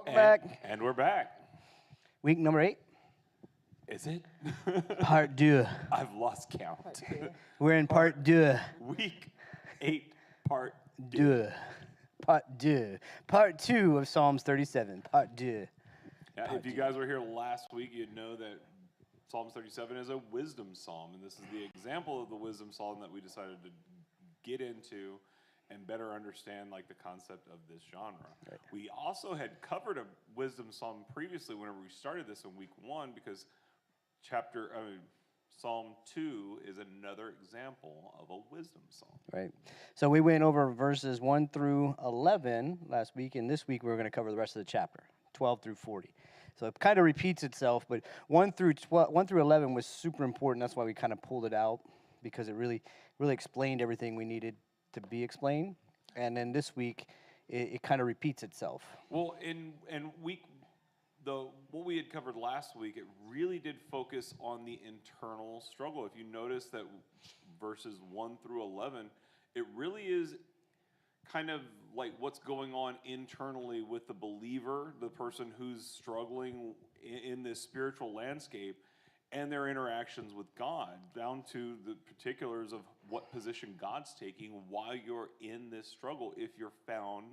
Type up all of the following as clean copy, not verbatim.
Back. And we're back. Week number 8. Is it? Part 2. I've lost count. We're in part 2. Week 8, part 2. 2. Part 2. Part 2 of Psalms 37. Part 2. Yeah, if you guys were here last week, you'd know that Psalms 37 is a wisdom psalm, and this is the example of the wisdom psalm that we decided to get into and better understand like the concept of this genre. Right. We also had covered a wisdom psalm previously whenever we started this in week 1 because Psalm 2 is another example of a wisdom psalm. Right. So we went over verses 1 through 11 last week, and this week we're going to cover the rest of the chapter, 12 through 40. So it kind of repeats itself, but 1 through 11 was super important. That's why we kind of pulled it out, because it really explained everything we needed to be explained. And then this week, it kind of repeats itself. Well, in what we had covered last week, it really did focus on the internal struggle. If you notice that verses 1 through 11, it really is kind of like what's going on internally with the believer, the person who's struggling in this spiritual landscape, and their interactions with God, down to the particulars of what position God's taking while you're in this struggle if you're found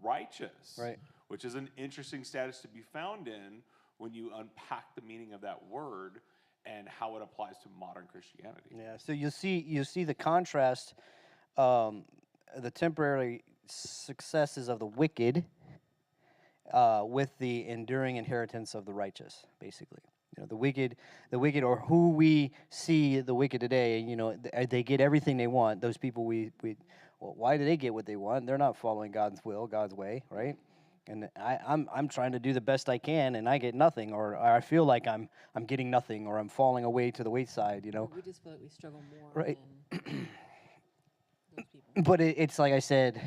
righteous. Right. Which is an interesting status to be found in when you unpack the meaning of that word and how it applies to modern Christianity. Yeah, so you see the contrast, the temporary successes of the wicked with the enduring inheritance of the righteous, basically. You know, the wicked, or who we see the wicked today, you know, they get everything they want. Those people well, why do they get what they want? They're not following God's will, God's way, right? And I'm trying to do the best I can, and I get nothing, or I feel like I'm getting nothing, or I'm falling away to the wayside, you know. We just feel like we struggle more right. than those people. But it's like I said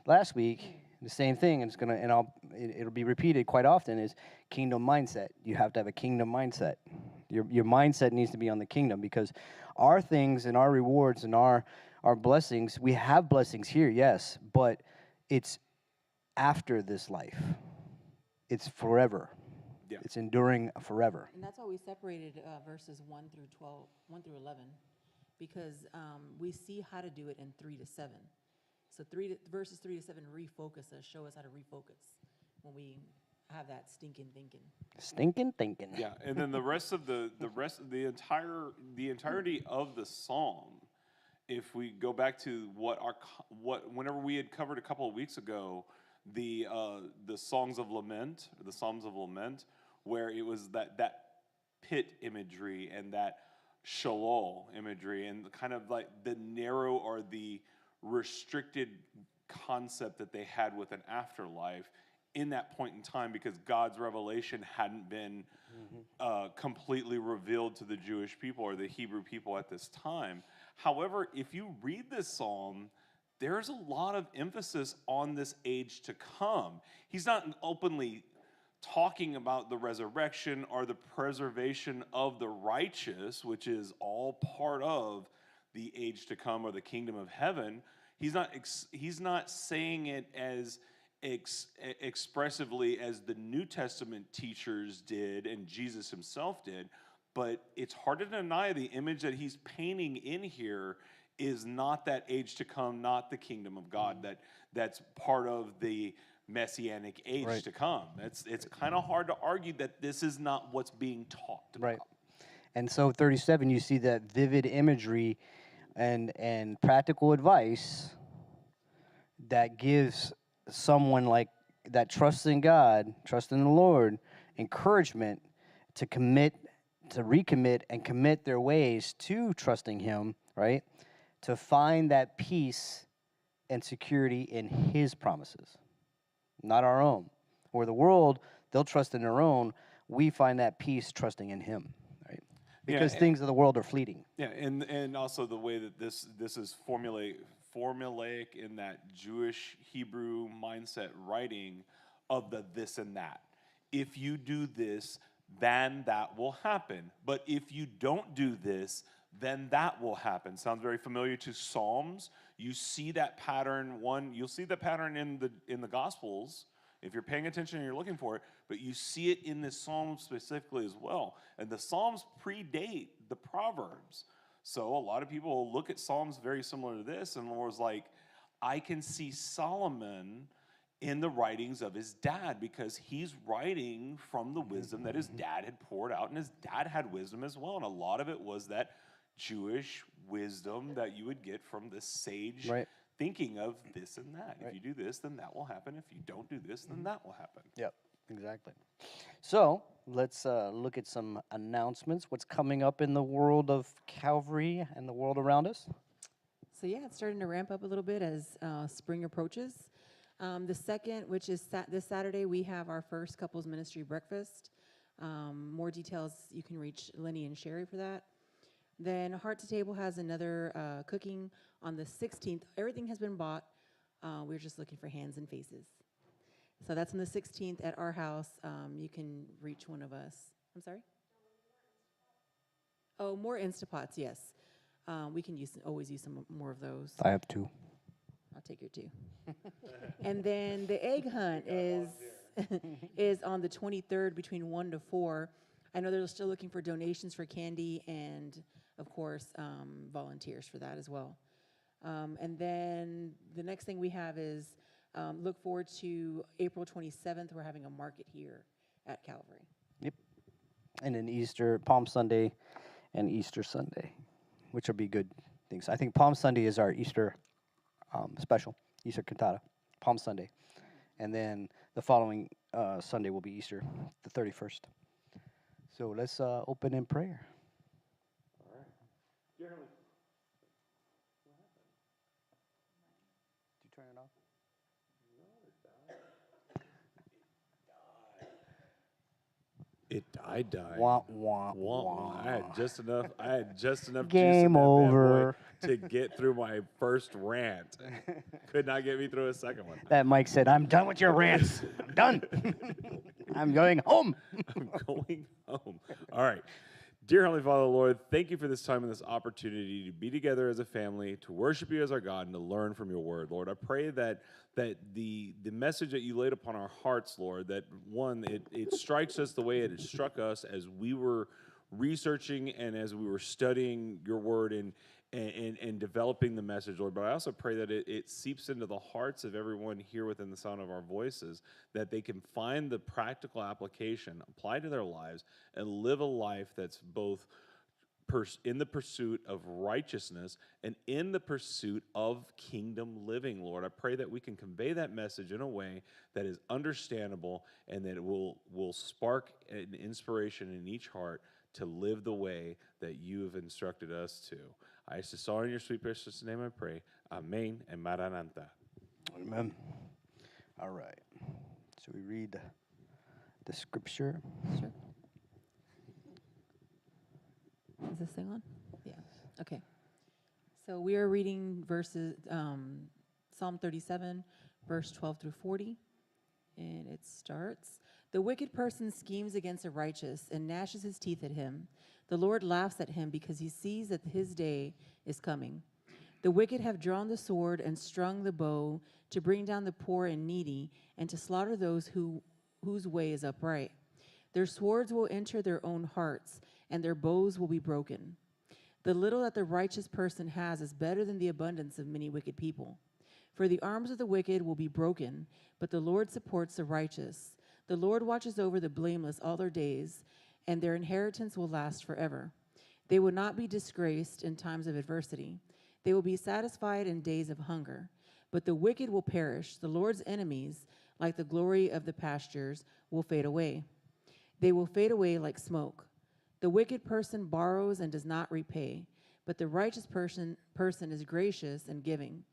last week, the same thing, and it'll be repeated quite often, is kingdom mindset. You have to have a kingdom mindset. Your mindset needs to be on the kingdom, because our things and our rewards and our blessings, we have blessings here, yes, but it's after this life. It's forever. Yeah. It's enduring forever. And that's why we separated verses 1 through 11, because we see how to do it in 3 to 7. So verses 3 to 7 refocus us, show us how to refocus when we have that stinking thinking. Stinking thinking. Yeah, and then the entirety of the psalm, if we go back to whenever we had covered a couple of weeks ago, the Psalms of Lament, where it was that pit imagery and that Sheol imagery, and kind of like the narrow or the restricted concept that they had with an afterlife in that point in time, because God's revelation hadn't been completely revealed to the Jewish people or the Hebrew people at this time. However, if you read this psalm, there's a lot of emphasis on this age to come. He's not openly talking about the resurrection or the preservation of the righteous, which is all part of the age to come or the kingdom of heaven. He's not saying it as expressively as the New Testament teachers did and Jesus himself did, but it's hard to deny the image that he's painting in here is not that age to come, not the kingdom of God, that's part of the messianic age to come. It's kind of hard to argue that this is not what's being taught about. Right. And so 37, you see that vivid imagery and practical advice that gives someone like that trusts in God, trust in the Lord, encouragement to recommit and commit their ways to trusting him, right? To find that peace and security in his promises, not our own. Where the world, they'll trust in their own, we find that peace trusting in him, right? Because things of the world are fleeting. Yeah, and also the way that this is formulaic in that Jewish Hebrew mindset writing of the this and that. If you do this, then that will happen. But if you don't do this, then that will happen. Sounds very familiar to Psalms. You see that pattern. You'll see that pattern in the Gospels. if you're paying attention and you're looking for it, but you see it in this psalm specifically as well. And the Psalms predate the Proverbs. So a lot of people look at Psalms very similar to this, and the Lord's like, I can see Solomon in the writings of his dad, because he's writing from the wisdom that his dad had poured out, and his dad had wisdom as well. And a lot of it was that Jewish wisdom that you would get from this sage thinking of this and that. If you do this, then that will happen. If you don't do this, then that will happen. Yep, exactly. So let's look at some announcements. What's coming up in the world of Calvary and the world around us? So yeah, it's starting to ramp up a little bit as spring approaches. The second, which is this Saturday, we have our first couples ministry breakfast. More details, you can reach Lenny and Sherry for that. Then Heart to Table has another cooking on the 16th. Everything has been bought. We're just looking for hands and faces. So that's on the 16th at our house. You can reach one of us. I'm sorry? Oh, more Instapots, yes. We can always use some more of those. I have 2. I'll take your 2. And then the egg hunt is on the 23rd between 1 to 4. I know they're still looking for donations for candy and, of course, volunteers for that as well. And then the next thing we have is look forward to April 27th. We're having a market here at Calvary. Yep. And then Easter, Palm Sunday, and Easter Sunday, which will be good things. I think Palm Sunday is our Easter special, Easter cantata, Palm Sunday. And then the following Sunday will be Easter, the 31st. So let's open in prayer. All right. Dear Heavenly, what happened? Did you turn it off? It died. Wah, wah, Wah, wah. I had just enough juice in Game that bad over. boy to get through my first rant. Could not get me through a second one. That Mike said, I'm done with your rants. I'm done. I'm going home. I'm going home. All right. Dear Heavenly Father, Lord, thank you for this time and this opportunity to be together as a family, to worship you as our God, and to learn from your word, Lord. I pray that the message that you laid upon our hearts, Lord, that one, it strikes us the way it struck us as we were researching and as we were studying your word and developing the message, Lord. But I also pray that it seeps into the hearts of everyone here within the sound of our voices, that they can find the practical application, apply to their lives, and live a life that's both in the pursuit of righteousness and in the pursuit of kingdom living, Lord. I pray that we can convey that message in a way that is understandable and that it will spark an inspiration in each heart to live the way that you have instructed us to. I ask this all in your sweet precious name I pray. Amen and Maranatha. Amen. All right. So we read the scripture. Sure. Is this thing on? Yeah. Okay. So we are reading verses, Psalm 37, verse 12 through 40. And it starts, "The wicked person schemes against the righteous and gnashes his teeth at him. The Lord laughs at him because he sees that his day is coming. The wicked have drawn the sword and strung the bow to bring down the poor and needy and to slaughter those whose way is upright. Their swords will enter their own hearts, and their bows will be broken. The little that the righteous person has is better than the abundance of many wicked people. For the arms of the wicked will be broken, but the Lord supports the righteous. The Lord watches over the blameless all their days, and their inheritance will last forever. They will not be disgraced in times of adversity. They will be satisfied in days of hunger. But the wicked will perish. The Lord's enemies, like the glory of the pastures, will fade away. They will fade away like smoke. The wicked person borrows and does not repay, but the righteous person is gracious and giving.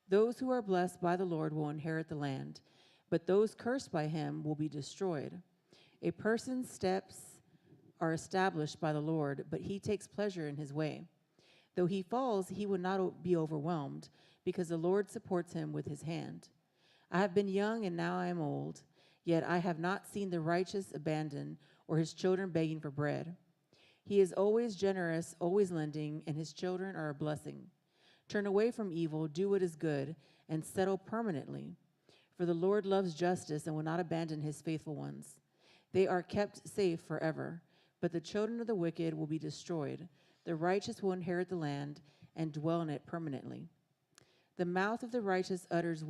Those who are blessed by the Lord will inherit the land, but those cursed by him will be destroyed. A person's steps are established by the Lord, but he takes pleasure in his way. Though he falls, he will not be overwhelmed, because the Lord supports him with his hand. I have been young and now I am old, yet I have not seen the righteous abandoned or his children begging for bread. He is always generous, always lending, and his children are a blessing. Turn away from evil, do what is good, and settle permanently. For the Lord loves justice and will not abandon his faithful ones. They are kept safe forever, but the children of the wicked will be destroyed. The righteous will inherit the land and dwell in it permanently. The mouth of the righteous utters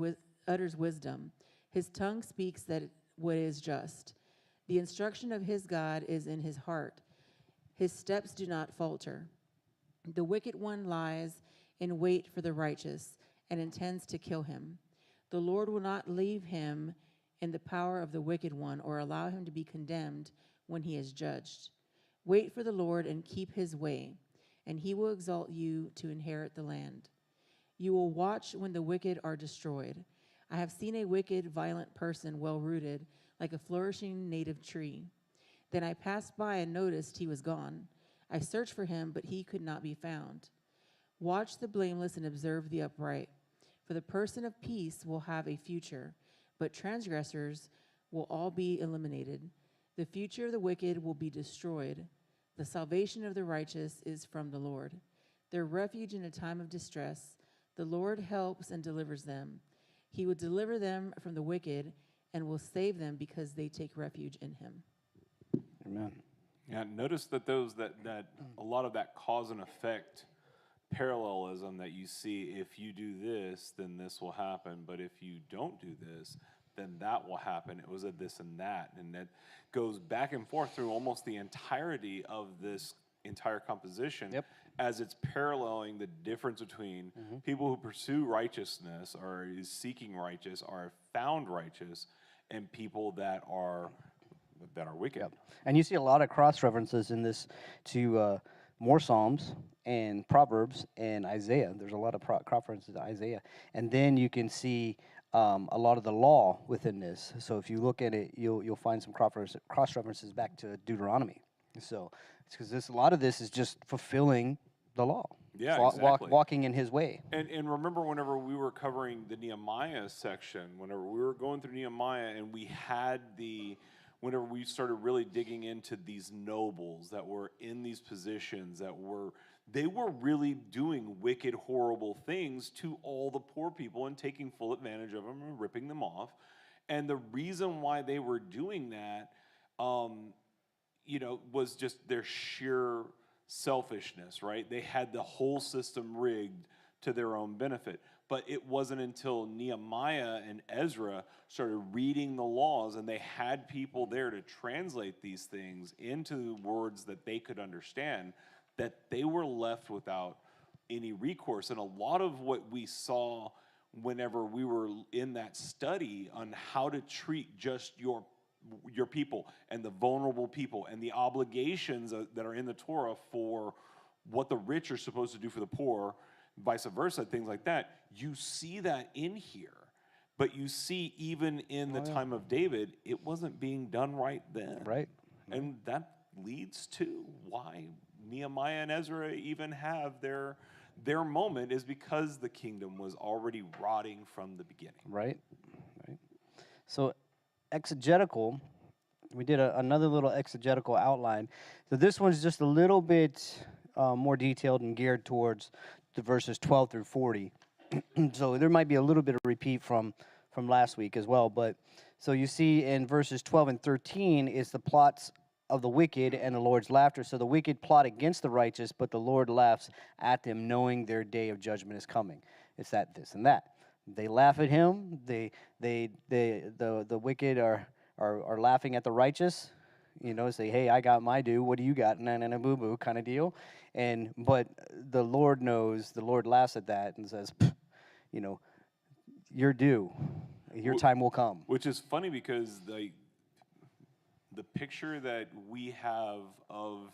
wisdom. His tongue speaks what is just. The instruction of his God is in his heart. His steps do not falter. The wicked one lies in wait for the righteous and intends to kill him. The Lord will not leave him in the power of the wicked one or allow him to be condemned when he is judged. Wait for the Lord and keep his way, and he will exalt you to inherit the land. You will watch when the wicked are destroyed. I have seen a wicked, violent person well rooted, like a flourishing native tree. Then I passed by and noticed he was gone. I searched for him, but he could not be found. Watch the blameless and observe the upright. For the person of peace will have a future, but transgressors will all be eliminated. The future of the wicked will be destroyed. The salvation of the righteous is from the Lord. Their refuge in a time of distress. The Lord helps and delivers them. He will deliver them from the wicked and will save them because they take refuge in him. Amen. Yeah, notice that that a lot of that cause and effect parallelism that you see, if you do this, then this will happen, but if you don't do this, then that will happen. It was a this and that goes back and forth through almost the entirety of this entire composition. Yep. As it's paralleling the difference between people who pursue righteousness or is seeking righteous or found righteous and people that are wicked. Yep. And you see a lot of cross references in this to more Psalms and Proverbs and Isaiah. There's a lot of cross references to Isaiah. And then you can see a lot of the law within this. So if you look at it, you'll find some cross references back to Deuteronomy. So it's because a lot of this is just fulfilling the law. Yeah, exactly. Walking in his way. And remember whenever we were covering the Nehemiah section, whenever we were going through Nehemiah and we had whenever we started really digging into these nobles that were in these positions they were really doing wicked, horrible things to all the poor people and taking full advantage of them and ripping them off. And the reason why they were doing that, was just their sheer selfishness, right? They had the whole system rigged to their own benefit. But it wasn't until Nehemiah and Ezra started reading the laws and they had people there to translate these things into words that they could understand that they were left without any recourse. And a lot of what we saw whenever we were in that study on how to treat just your people and the vulnerable people and the obligations that are in the Torah for what the rich are supposed to do for the poor, vice versa, things like that. You see that in here, but you see even in the time of David, it wasn't being done right then. Right. And that leads to why Nehemiah and Ezra even have their moment, is because the kingdom was already rotting from the beginning. Right. So exegetical, we did another little exegetical outline. So this one's just a little bit more detailed and geared towards the verses 12 through 40. So there might be a little bit of repeat from last week as well. But so you see in verses 12 and 13 is the plots of the wicked and the Lord's laughter. So the wicked plot against the righteous, but the Lord laughs at them, knowing their day of judgment is coming. It's that, this, and that. They laugh at him. The wicked are laughing at the righteous. Say, hey, I got my due. What do you got? Na boo boo kind of deal. But the Lord knows. The Lord laughs at that and says, you're due. Your time will come. Which is funny because the picture that we have of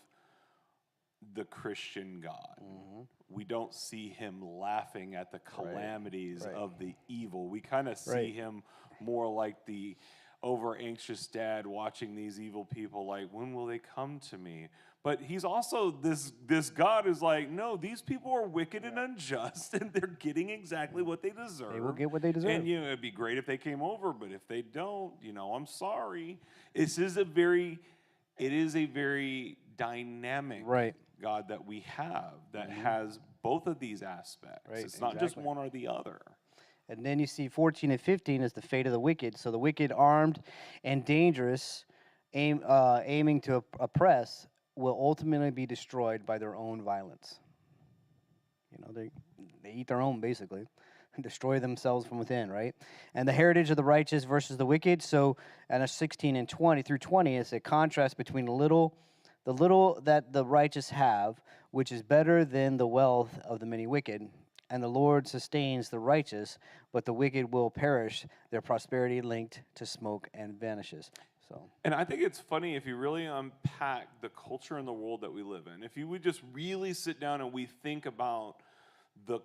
the Christian God, we don't see him laughing at the calamities of the evil. We kind of see him more like the over anxious dad watching these evil people like, when will they come to me? But he's also, this God is like, no, these people are wicked and unjust, and they're getting exactly what they deserve. They will get what they deserve. And it'd be great if they came over, but if they don't, I'm sorry. It is a very dynamic God that we have that has both of these aspects. It's not just one or the other. And then you see 14 and 15 is the fate of the wicked. So the wicked, armed and dangerous, aiming to oppress, will ultimately be destroyed by their own violence. You know, they eat their own, basically, destroy themselves from within, right? And the heritage of the righteous versus the wicked. So, and a 16 and 20 through 20 is a contrast between the little that the righteous have, which is better than the wealth of the many wicked. And the Lord sustains the righteous, but the wicked will perish, their prosperity linked to smoke and vanishes. So, And I think it's funny if you really unpack the culture and the world that we live in. If you would just really sit down and we think about the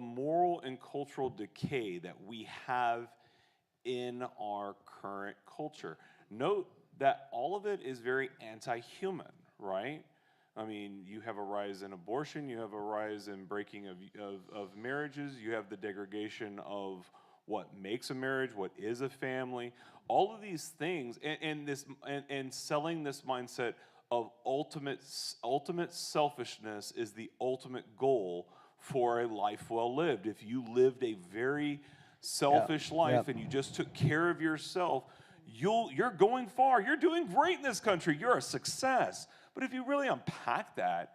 moral and cultural decay that we have in our current culture. Note that all of it is very anti-human, right? I mean, you have a rise in abortion, you have a rise in breaking of marriages, you have the degradation of what makes a marriage, what is a family, all of these things, and selling this mindset of ultimate selfishness is the ultimate goal for a life well lived. If you lived a very selfish life and you just took care of yourself, you're going far. You're doing great in this country. You're a success. But if you really unpack that,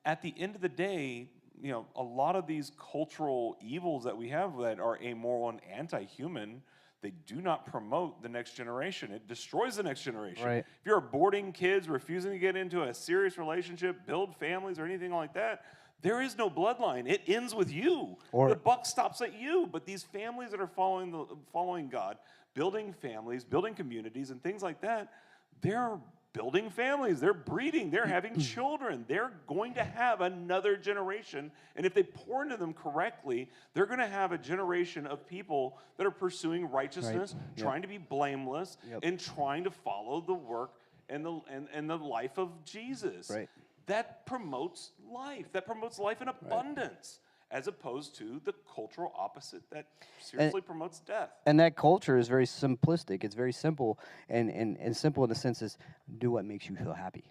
at the end of the day, you know, a lot of these cultural evils that we have that are amoral and anti-human, they do not promote the next generation. It destroys the next generation. Right. If you're aborting kids, refusing to get into a serious relationship, build families, or anything like that, there is no bloodline. It ends with you. The buck stops at you. But these families that are following God, building families, building communities, and things like that, they're building families. They're breeding. They're having children. They're going to have another generation. And if they pour into them correctly, they're going to have a generation of people that are pursuing righteousness, trying to be blameless, and trying to follow the work and the life of Jesus. Right. That promotes life. That promotes life in abundance, as opposed to the cultural opposite that seriously promotes death. And that culture is very simplistic. It's very simple, and simple in the sense is do what makes you feel happy.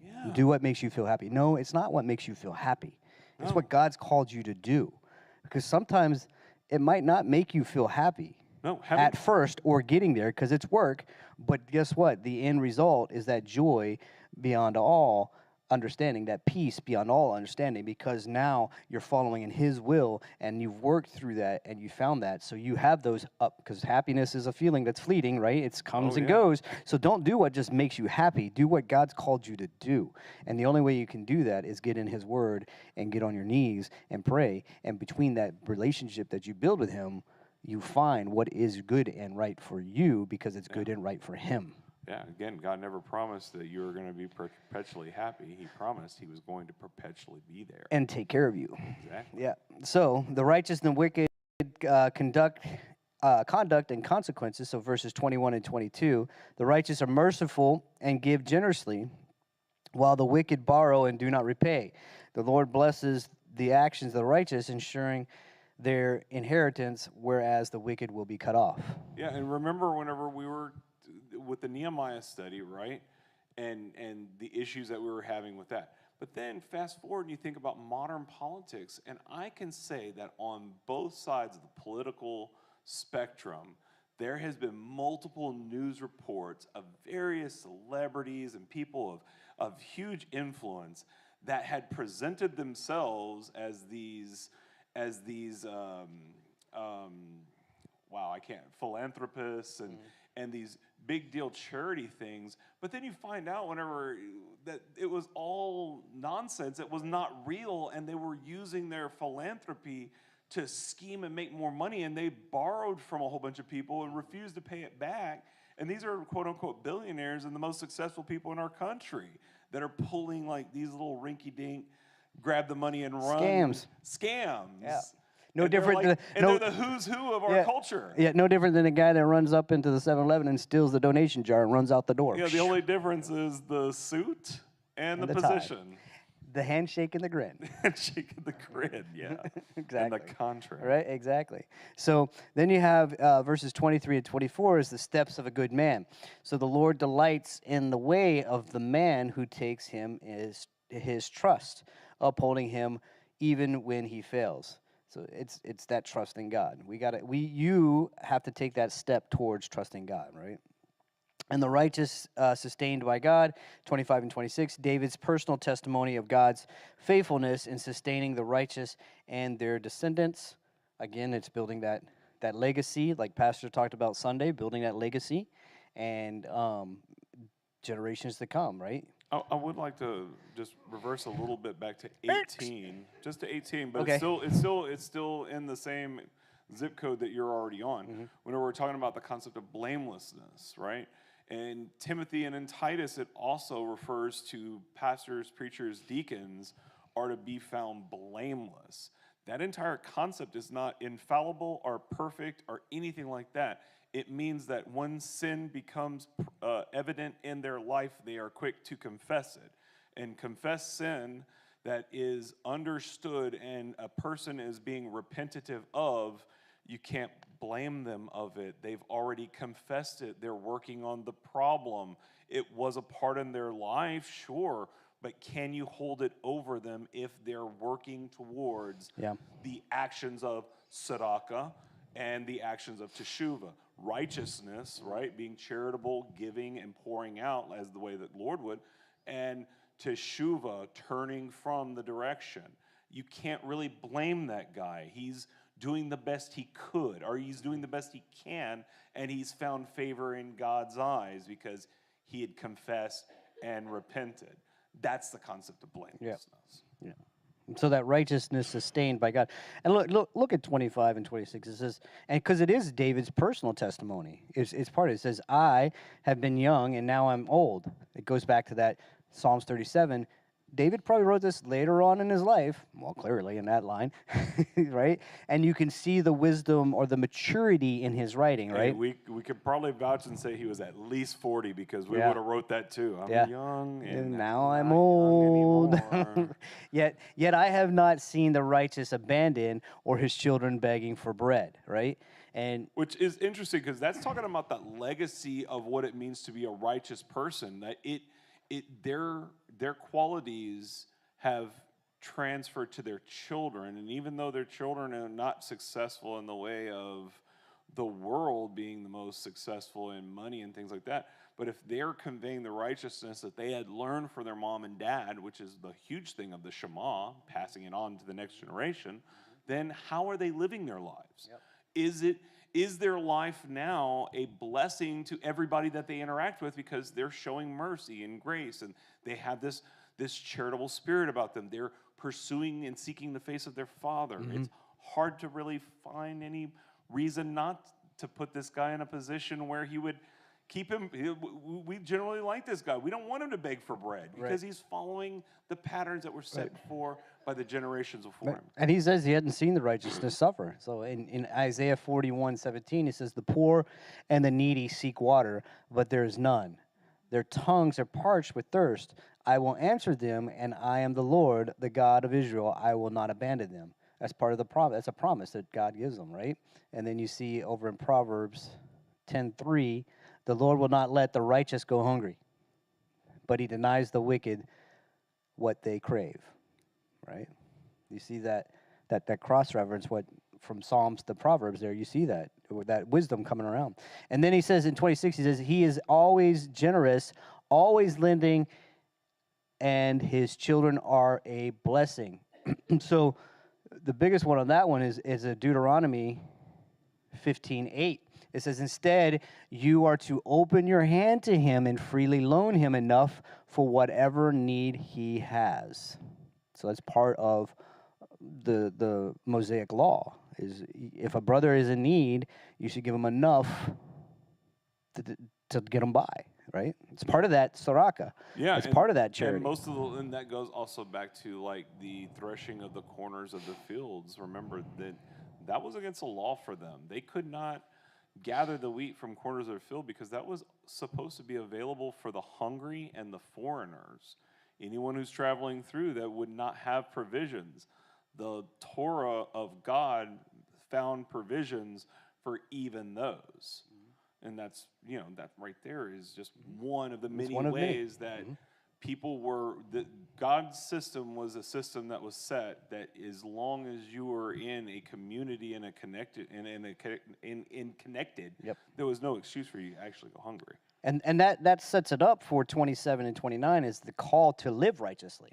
Yeah. Do what makes you feel happy. No, it's not what makes you feel happy. It's what God's called you to do. Because sometimes it might not make you feel happy at first or getting there because it's work. But guess what? The end result is that joy beyond all understanding, that peace beyond all understanding, because now you're following in His will and you've worked through that and you found that. So you have those up, because happiness is a feeling that's fleeting, right? It comes and goes. So don't do what just makes you happy. Do what God's called you to do. And the only way you can do that is get in His Word and get on your knees and pray. And between that relationship that you build with Him, you find what is good and right for you because it's good and right for Him. Yeah, again, God never promised that you were going to be perpetually happy. He promised He was going to perpetually be there. And take care of you. Exactly. Yeah. So the righteous and the wicked conduct and consequences. So verses 21 and 22. The righteous are merciful and give generously, while the wicked borrow and do not repay. The Lord blesses the actions of the righteous, ensuring their inheritance, whereas the wicked will be cut off. Yeah, and remember whenever we were with the Nehemiah study, right? And the issues that we were having with that. But then fast forward and you think about modern politics, and I can say that on both sides of the political spectrum, there has been multiple news reports of various celebrities and people of huge influence that had presented themselves as these philanthropists and these big deal charity things, but then you find out whenever that it was all nonsense, it was not real, and they were using their philanthropy to scheme and make more money, and they borrowed from a whole bunch of people and refused to pay it back. And these are quote-unquote billionaires and the most successful people in our country that are pulling like these little rinky-dink, grab the money and run scams. Yeah. No different than they're the who's who of our culture. Yeah, no different than a guy that runs up into the 7-Eleven and steals the donation jar and runs out the door. Yeah, the only difference is the suit and the position. Tie. The handshake and the grin. Handshake and the grin, yeah. Exactly. And the contract. Right, exactly. So then you have verses 23 and 24 is the steps of a good man. So the Lord delights in the way of the man who takes him his trust, upholding him even when he fails. So it's that trust in God. You have to take that step towards trusting God, right? And the righteous sustained by God, 25 and 26, David's personal testimony of God's faithfulness in sustaining the righteous and their descendants. Again, it's building that legacy, like Pastor talked about Sunday, building that legacy and generations to come, right? I would like to just reverse a little bit back to 18, just to 18, but Okay. it's still in the same zip code that you're already on. Whenever we're talking about the concept of blamelessness, right? In Timothy and in Titus, it also refers to pastors, preachers, deacons are to be found blameless. That entire concept is not infallible or perfect or anything like that. It means that when sin becomes evident in their life, they are quick to confess it. And confess sin that is understood and a person is being repentative of, you can't blame them of it. They've already confessed it. They're working on the problem. It was a part in their life, sure, but can you hold it over them if they're working towards the actions of tzedakah and the actions of teshuvah? Righteousness, right? Being charitable, giving, and pouring out as the way that the Lord would, and teshuvah, turning from the direction. You can't really blame that guy. He's doing the best he could, or he's doing the best he can, and he's found favor in God's eyes because he had confessed and repented. That's the concept of blamelessness. Yeah. So that righteousness sustained by God. And look at 25 and 26. It says, and because it is David's personal testimony. It's part of it. It says, I have been young and now I'm old. It goes back to that Psalms 37. David probably wrote this later on in his life, well, clearly in that line, right? And you can see the wisdom or the maturity in his writing, right? Hey, we could probably vouch and say he was at least 40 because we Yeah. would have wrote that too. I'm Yeah. young And and now I'm not old. young anymore. Yet I have not seen the righteous abandoned or his children begging for bread, right? And Which is interesting because that's talking about the legacy of what it means to be a righteous person. That their qualities have transferred to their children, and even though their children are not successful in the way of the world being the most successful in money and things like that, but if they're conveying the righteousness that they had learned from their mom and dad, which is the huge thing of the Shema, passing it on to the next generation, then how are they living their lives? Yep. Is their life now a blessing to everybody that they interact with because they're showing mercy and grace and they have this charitable spirit about them? They're pursuing and seeking the face of their Father. It's hard to really find any reason not to put this guy in a position where he would keep him. We generally like this guy. We don't want him to beg for bread because he's following the patterns that were set before by the generations before him. And he says he hadn't seen the righteousness suffer. So in Isaiah 41:17, he says, the poor and the needy seek water, but there is none. Their tongues are parched with thirst. I will answer them, and I am the Lord, the God of Israel. I will not abandon them. That's part of the promise. That's a promise that God gives them, right? And then you see over in Proverbs 10:3, the Lord will not let the righteous go hungry, but he denies the wicked what they crave, right? You see that cross-reference from Psalms to Proverbs there. You see that wisdom coming around. And then he says in 26, he says, he is always generous, always lending, and his children are a blessing. So the biggest one on that one is a Deuteronomy 15:8. It says, instead, you are to open your hand to him and freely loan him enough for whatever need he has. So that's part of the Mosaic law, is if a brother is in need, you should give him enough to get him by, right? It's part of that tzedakah. Yeah, it's part of that charity. And that goes also back to like the threshing of the corners of the fields. Remember that was against the law for them. They could not gather the wheat from corners of their field because that was supposed to be available for the hungry and the foreigners. Anyone who's traveling through that would not have provisions. The Torah of God found provisions for even those. And that's, that right there is just one of the many ways that God's system was a system that was set that as long as you were in a community and connected, Yep. there was no excuse for you to actually go hungry. And that sets it up for 27 and 29 is the call to live righteously.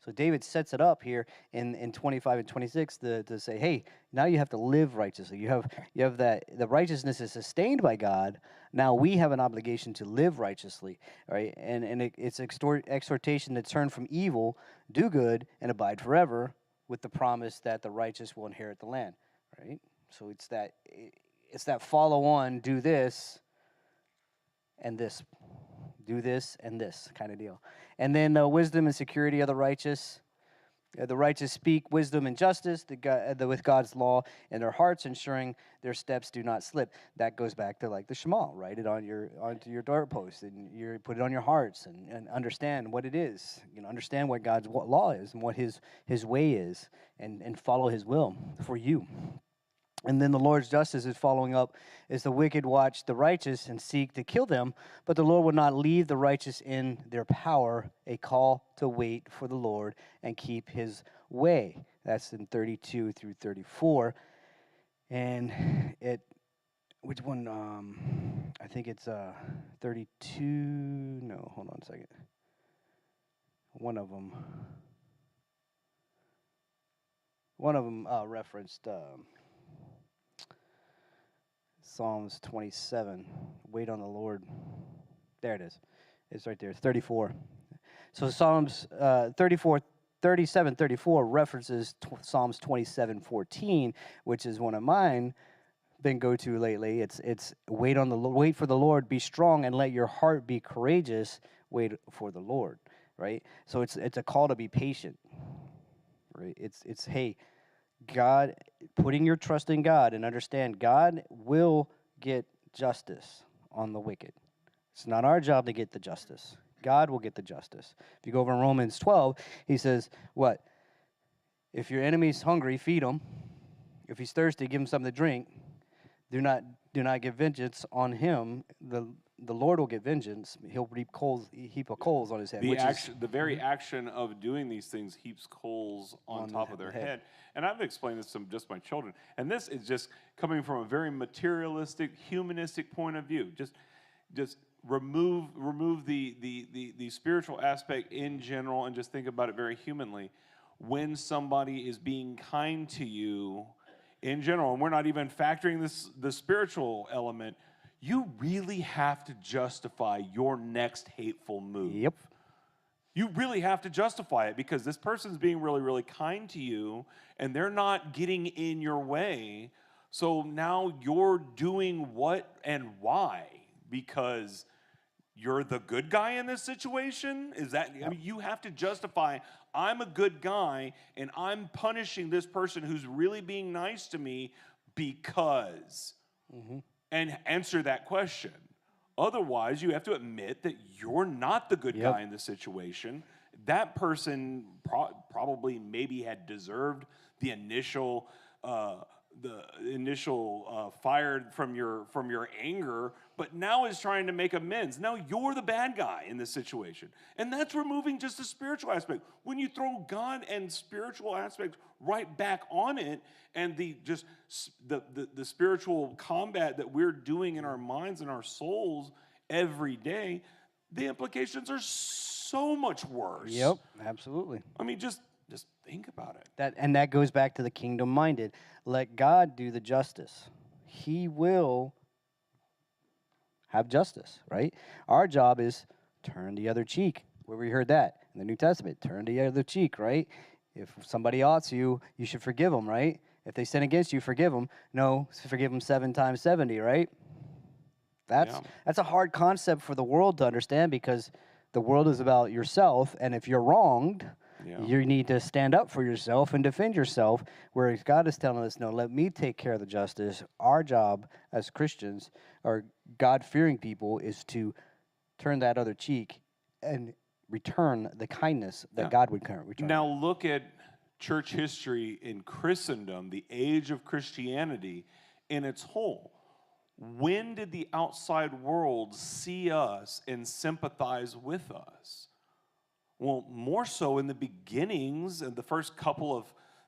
So David sets it up here in 25 and 26 to say, hey, now you have to live righteously. You have that the righteousness is sustained by God. Now we have an obligation to live righteously, right? And it's exhortation to turn from evil, do good, and abide forever, with the promise that the righteous will inherit the land, right? So it's that follow on, do this and this. Do this and this kind of deal. And then wisdom and security of the righteous. The righteous speak wisdom and justice with God's law in their hearts, ensuring their steps do not slip. That goes back to like the Shema. Write it onto your doorpost, and you put it on your hearts, and understand what it is. Understand what God's law is and what His way is, and follow His will for you. And then the Lord's justice is following up, is the wicked watch the righteous and seek to kill them, but the Lord will not leave the righteous in their power, a call to wait for the Lord and keep His way. That's in 32 through 34. And which one, I think it's 32, no, hold on a second. One of them referenced Psalms 27, wait on the Lord. There it is. It's right there. It's 34. So Psalms 37, 34 references Psalms 27, 14, which is one of mine. Been go to lately. It's wait for the Lord, be strong, and let your heart be courageous. Wait for the Lord, right? So it's a call to be patient, right? It's hey, God, putting your trust in God and understand God will get justice on the wicked. It's not our job to get the justice. God will get the justice. If you go over in Romans 12, he says, what? If your enemy's hungry, feed him. If he's thirsty, give him something to drink. Do not give vengeance on him. The Lord will get vengeance. He'll heap of coals on his head. The very action of doing these things heaps coals on top of their head. And I've explained this to just my children. And this is just coming from a very materialistic, humanistic point of view. Just remove the spiritual aspect in general and just think about it very humanly. When somebody is being kind to you in general, and we're not even factoring the spiritual element, you really have to justify your next hateful move. Yep. You really have to justify it because this person's being really, really kind to you and they're not getting in your way. So now you're doing what and why? Because you're the good guy in this situation? I mean, you have to justify, I'm a good guy and I'm punishing this person who's really being nice to me because... Mm-hmm. And answer that question. Otherwise, you have to admit that you're not the good guy in the situation. That person probably maybe had deserved the initial fire from your anger, but now is trying to make amends. Now you're the bad guy in this situation. And that's removing just the spiritual aspect. When you throw God and spiritual aspects right back on it, and the spiritual combat that we're doing in our minds and our souls every day, the implications are so much worse. Yep, absolutely. I mean, just think about it. That goes back to the kingdom-minded. Let God do the justice. He will have justice, right? Our job is turn the other cheek. Where we heard that in the New Testament, turn the other cheek, right? If somebody oughts you, you should forgive them, right? If they sin against you, forgive them. No, forgive them 7 times 70, right? That's a hard concept for the world to understand because the world is about yourself, and if you're wronged, you need to stand up for yourself and defend yourself, whereas God is telling us, no, let me take care of the justice. Our job as Christians or God-fearing people is to turn that other cheek and return the kindness that God would return. Now look at church history in Christendom, the age of Christianity in its whole. When did the outside world see us and sympathize with us? Well, more so in the beginnings and the first couple of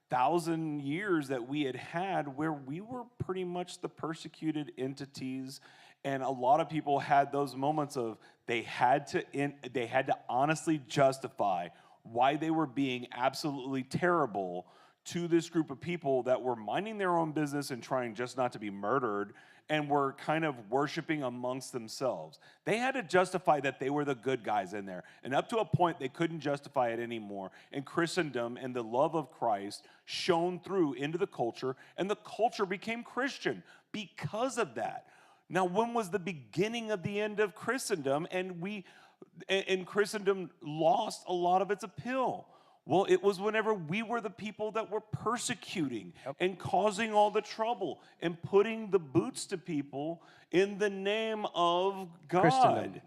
1,000 years that we had, where we were pretty much the persecuted entities, and a lot of people had those moments of they had to honestly justify why they were being absolutely terrible to this group of people that were minding their own business and trying just not to be murdered, and were kind of worshiping amongst themselves. They had to justify that they were the good guys in there. And up to a point, they couldn't justify it anymore. And Christendom and the love of Christ shone through into the culture, and the culture became Christian because of that. Now, when was the beginning of the end of Christendom? And Christendom lost a lot of its appeal. Well, it was whenever we were the people that were persecuting and causing all the trouble and putting the boots to people in the name of God.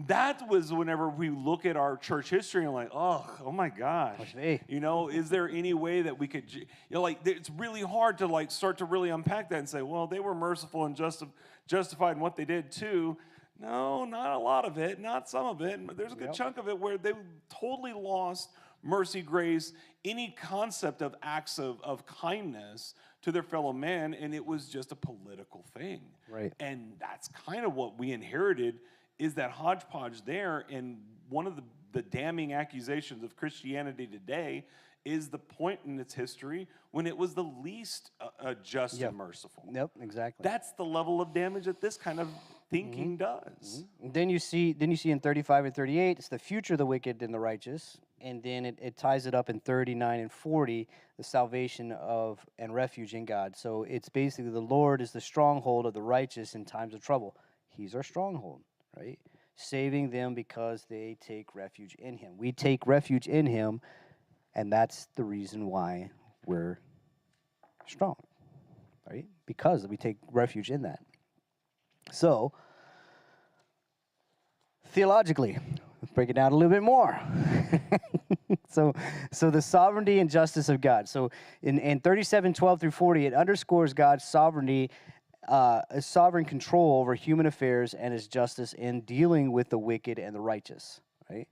That was whenever we look at our church history and like, oh my gosh. You know, is there any way that we could, like, it's really hard to like start to really unpack that and say, well, they were merciful and justified in what they did too. No, not a lot of it, not some of it. There's a good chunk of it where they totally lost mercy, grace, any concept of acts of kindness to their fellow man, and it was just a political thing. Right. And that's kind of what we inherited, is that hodgepodge there. And one of the damning accusations of Christianity today is the point in its history when it was the least just and merciful. Yep, exactly. That's the level of damage that this kind of thinking does. Then you see in 35 and 38, it's the future of the wicked and the righteous. And then it ties it up in 39 and 40, the salvation of and refuge in God. So it's basically the Lord is the stronghold of the righteous in times of trouble. He's our stronghold, right? Saving them because they take refuge in him. We take refuge in him, and that's the reason why we're strong, right? Because we take refuge in that. So, theologically, let's break it down a little bit more. So the sovereignty and justice of God. So in 37:12 through 40, it underscores God's sovereignty, sovereign control over human affairs, and his justice in dealing with the wicked and the righteous, right?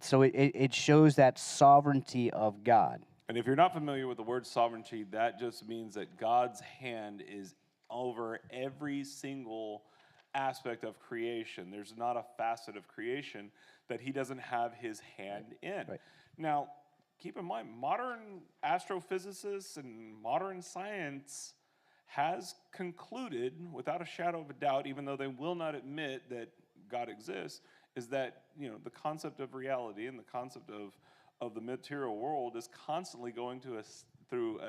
So it shows that sovereignty of God. And if you're not familiar with the word sovereignty, that just means that God's hand is over every single aspect of creation. There's not a facet of creation that he doesn't have his hand in. Right. Now, keep in mind, modern astrophysicists and modern science has concluded, without a shadow of a doubt, even though they will not admit that God exists, is that, you know, the concept of reality and the concept of the material world is constantly going through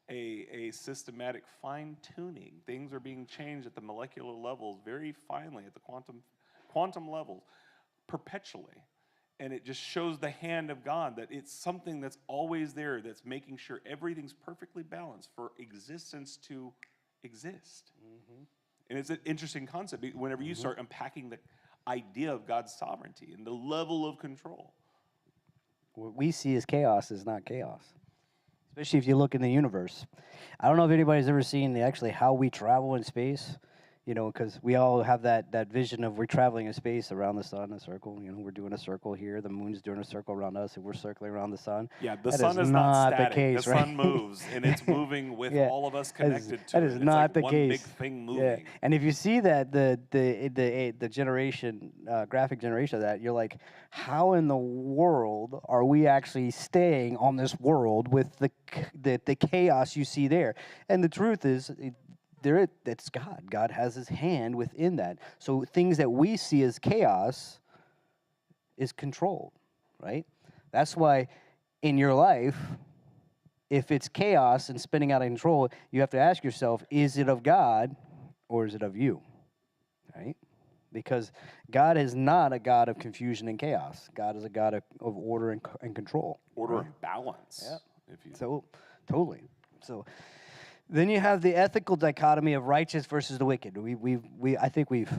a systematic fine-tuning. Things are being changed at the molecular levels very finely, at the quantum levels, perpetually. And it just shows the hand of God, that it's something that's always there, that's making sure everything's perfectly balanced for existence to exist. And it's an interesting concept whenever you start unpacking the idea of God's sovereignty and the level of control. What we see as chaos is not chaos, especially if you look in the universe. I don't know if anybody's ever seen actually how we travel in space, you know, because we all have that vision of we're traveling in space around the sun in a circle. You know, we're doing a circle here, the moon's doing a circle around us, and we're circling around the sun. Yeah, the That sun is not static. the case, the right? sun moves, and it's moving with all of us connected to that it. is It's not like the one case. big thing moving. Yeah. And if you see that the generation graphic generation of that, you're like, how in the world are we actually staying on this world with the chaos you see there? And the truth is, it's God. God has his hand within that. So things that we see as chaos is controlled, right? That's why in your life, if it's chaos and spinning out of control, you have to ask yourself, is it of God or is it of you, right? Because God is not a God of confusion and chaos. God is a God of order and control. Order and balance. Yeah. So, totally. So, then you have the ethical dichotomy of righteous versus the wicked. I think we've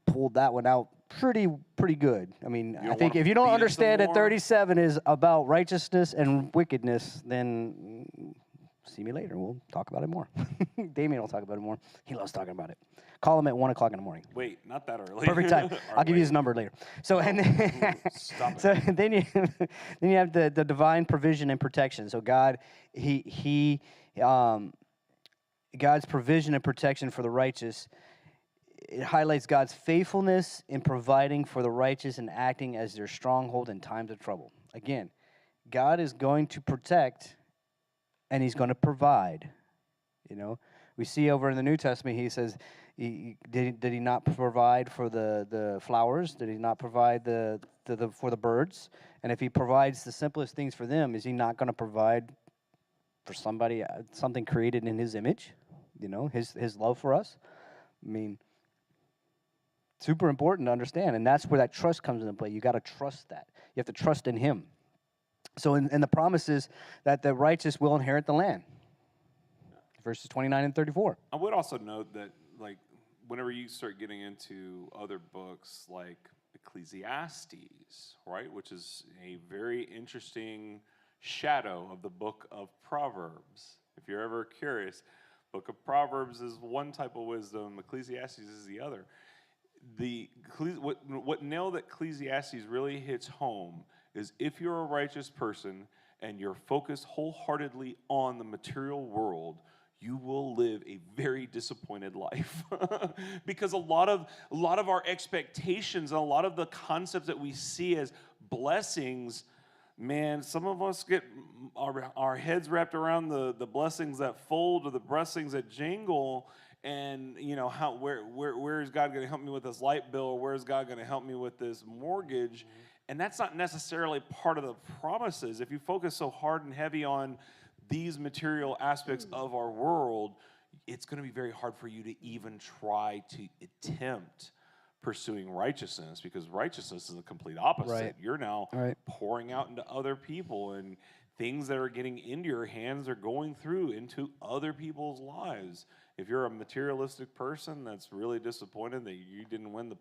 pulled that one out pretty good. I mean, I think if you don't understand that 37 is about righteousness and wickedness, then see me later. We'll talk about it more. Damien will talk about it more. He loves talking about it. Call him at 1 o'clock in the morning. Wait, not that early. Perfect time. Or I'll give you late. his number later. So and then, Stop it. so then you have the divine provision and protection. So God, God's provision and protection for the righteous. It highlights God's faithfulness in providing for the righteous and acting as their stronghold in times of trouble. Again, God is going to protect and he's going to provide. You know, we see over in the New Testament, he says, did he not provide for the flowers? Did he not provide for the birds? And if he provides the simplest things for them, is he not going to provide for somebody, something created in his image? You know, his love for us? I mean, super important to understand, and that's where that trust comes into play. You got to trust that. You have to trust in him. So in the promise is that the righteous will inherit the land. Verses 29 and 34. I would also note that, like, whenever you start getting into other books like Ecclesiastes, right, which is a very interesting shadow of the book of Proverbs. If you're ever curious, book of Proverbs is one type of wisdom, Ecclesiastes is the other. What nailed Ecclesiastes really hits home is if you're a righteous person and you're focused wholeheartedly on the material world, you will live a very disappointed life. Because a lot of our expectations and a lot of the concepts that we see as blessings, man, some of us get our heads wrapped around the blessings that fold or the blessings that jingle. And, you know, where is God going to help me with this light bill, or where is God going to help me with this mortgage? Mm-hmm. And that's not necessarily part of the promises. If you focus so hard and heavy on these material aspects of our world, it's going to be very hard for you to even try to attempt pursuing righteousness, because righteousness is the complete opposite. Right. You're now pouring out into other people, and things that are getting into your hands are going through into other people's lives. If you're a materialistic person that's really disappointed that you didn't win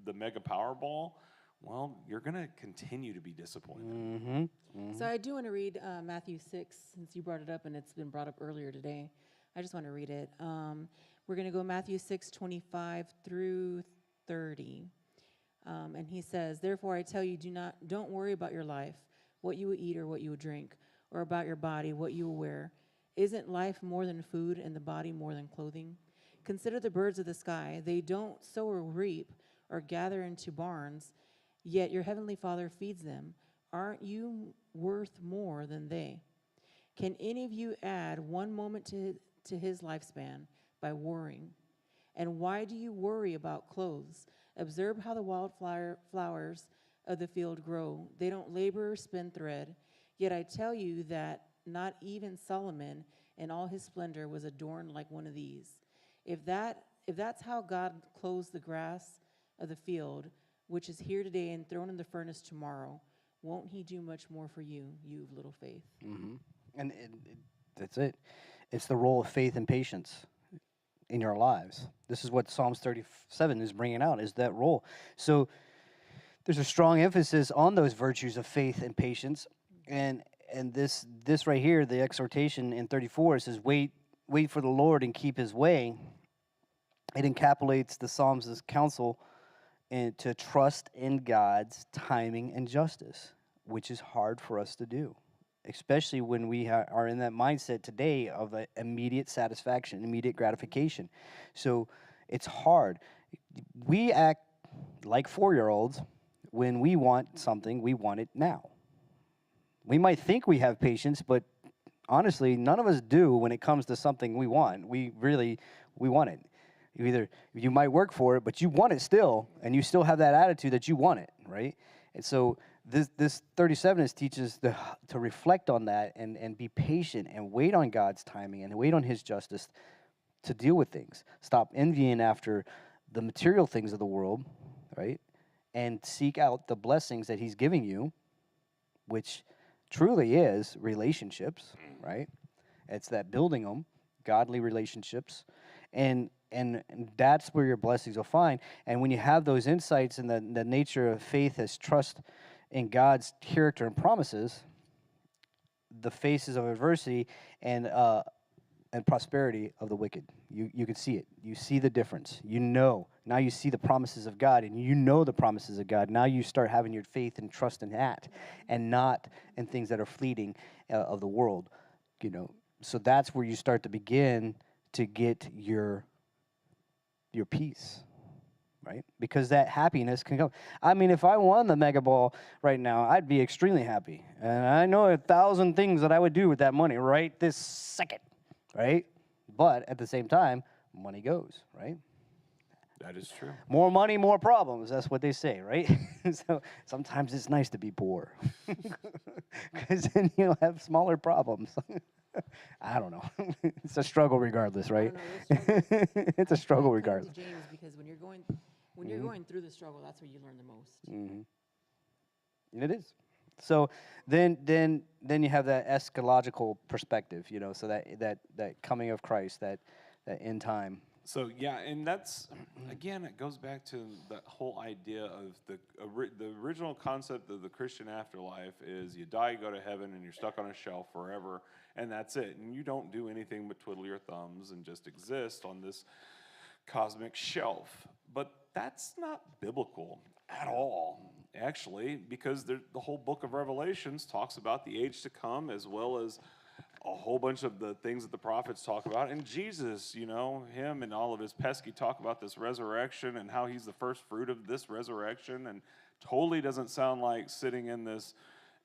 the mega Powerball, well, you're going to continue to be disappointed. Mm-hmm. Mm-hmm. So I do want to read Matthew 6, since you brought it up and it's been brought up earlier today. I just want to read it. We're going to go Matthew 6, 25 through 30. And he says, "Therefore I tell you, don't worry about your life, what you will eat or what you will drink, or about your body, what you will wear. Isn't life more than food and the body more than clothing? Consider the birds of the sky. They don't sow or reap or gather into barns, yet your heavenly Father feeds them. Aren't you worth more than they? Can any of you add one moment to his lifespan by worrying? And why do you worry about clothes? Observe how the flowers of the field grow. They don't labor or spin thread. Yet I tell you that not even Solomon in all his splendor was adorned like one of these. If that's how God clothes the grass of the field, which is here today and thrown in the furnace tomorrow, won't he do much more for you, you of little faith?" Mm-hmm. And that's it. It's the role of faith and patience in your lives. This is what Psalms 37 is bringing out, is that role. So there's a strong emphasis on those virtues of faith and patience. And this right here, the exhortation in 34, it says, wait for the Lord and keep his way. It encapsulates the Psalms' counsel and to trust in God's timing and justice, which is hard for us to do, especially when we are in that mindset today of immediate satisfaction, immediate gratification. So it's hard. We act like 4-year-olds. When we want something, we want it now. We might think we have patience, but honestly, none of us do when it comes to something we want. We want it. You might work for it, but you want it still, and you still have that attitude that you want it, right? And so this 37 teaches to reflect on that and be patient and wait on God's timing and wait on his justice to deal with things. Stop envying after the material things of the world, right? And seek out the blessings that he's giving you, which truly is relationships, right? It's that building them, godly relationships, and that's where your blessings will find. And when you have those insights and the nature of faith as trust in God's character and promises, the faces of adversity and and prosperity of the wicked. You can see it. You see the difference. You know. Now you see the promises of God, and you know the promises of God. Now you start having your faith and trust in that, and not in things that are fleeting of the world. You know. So that's where you start to begin to get your peace, right? Because that happiness can come. I mean, if I won the Mega Ball right now, I'd be extremely happy. And I know 1,000 things that I would do with that money right this second, right? But at the same time, money goes, right? That is true. More money, more problems. That's what they say, right? So sometimes it's nice to be poor because then you'll have smaller problems. I don't know. It's a struggle regardless, I right? don't know, those struggles It's a struggle come regardless. to James, because when you're going through the struggle, that's where you learn the most. It is. So then you have that eschatological perspective, you know, so that coming of Christ, that end time. So yeah, and that's again, it goes back to the whole idea of the original concept of the Christian afterlife is you die, you go to heaven, and you're stuck on a shelf forever, and that's it. And you don't do anything but twiddle your thumbs and just exist on this cosmic shelf. But that's not biblical at all, actually, because the whole book of Revelations talks about the age to come, as well as a whole bunch of the things that the prophets talk about. And Jesus, you know, him and all of his pesky talk about this resurrection and how he's the first fruit of this resurrection, and totally doesn't sound like sitting in this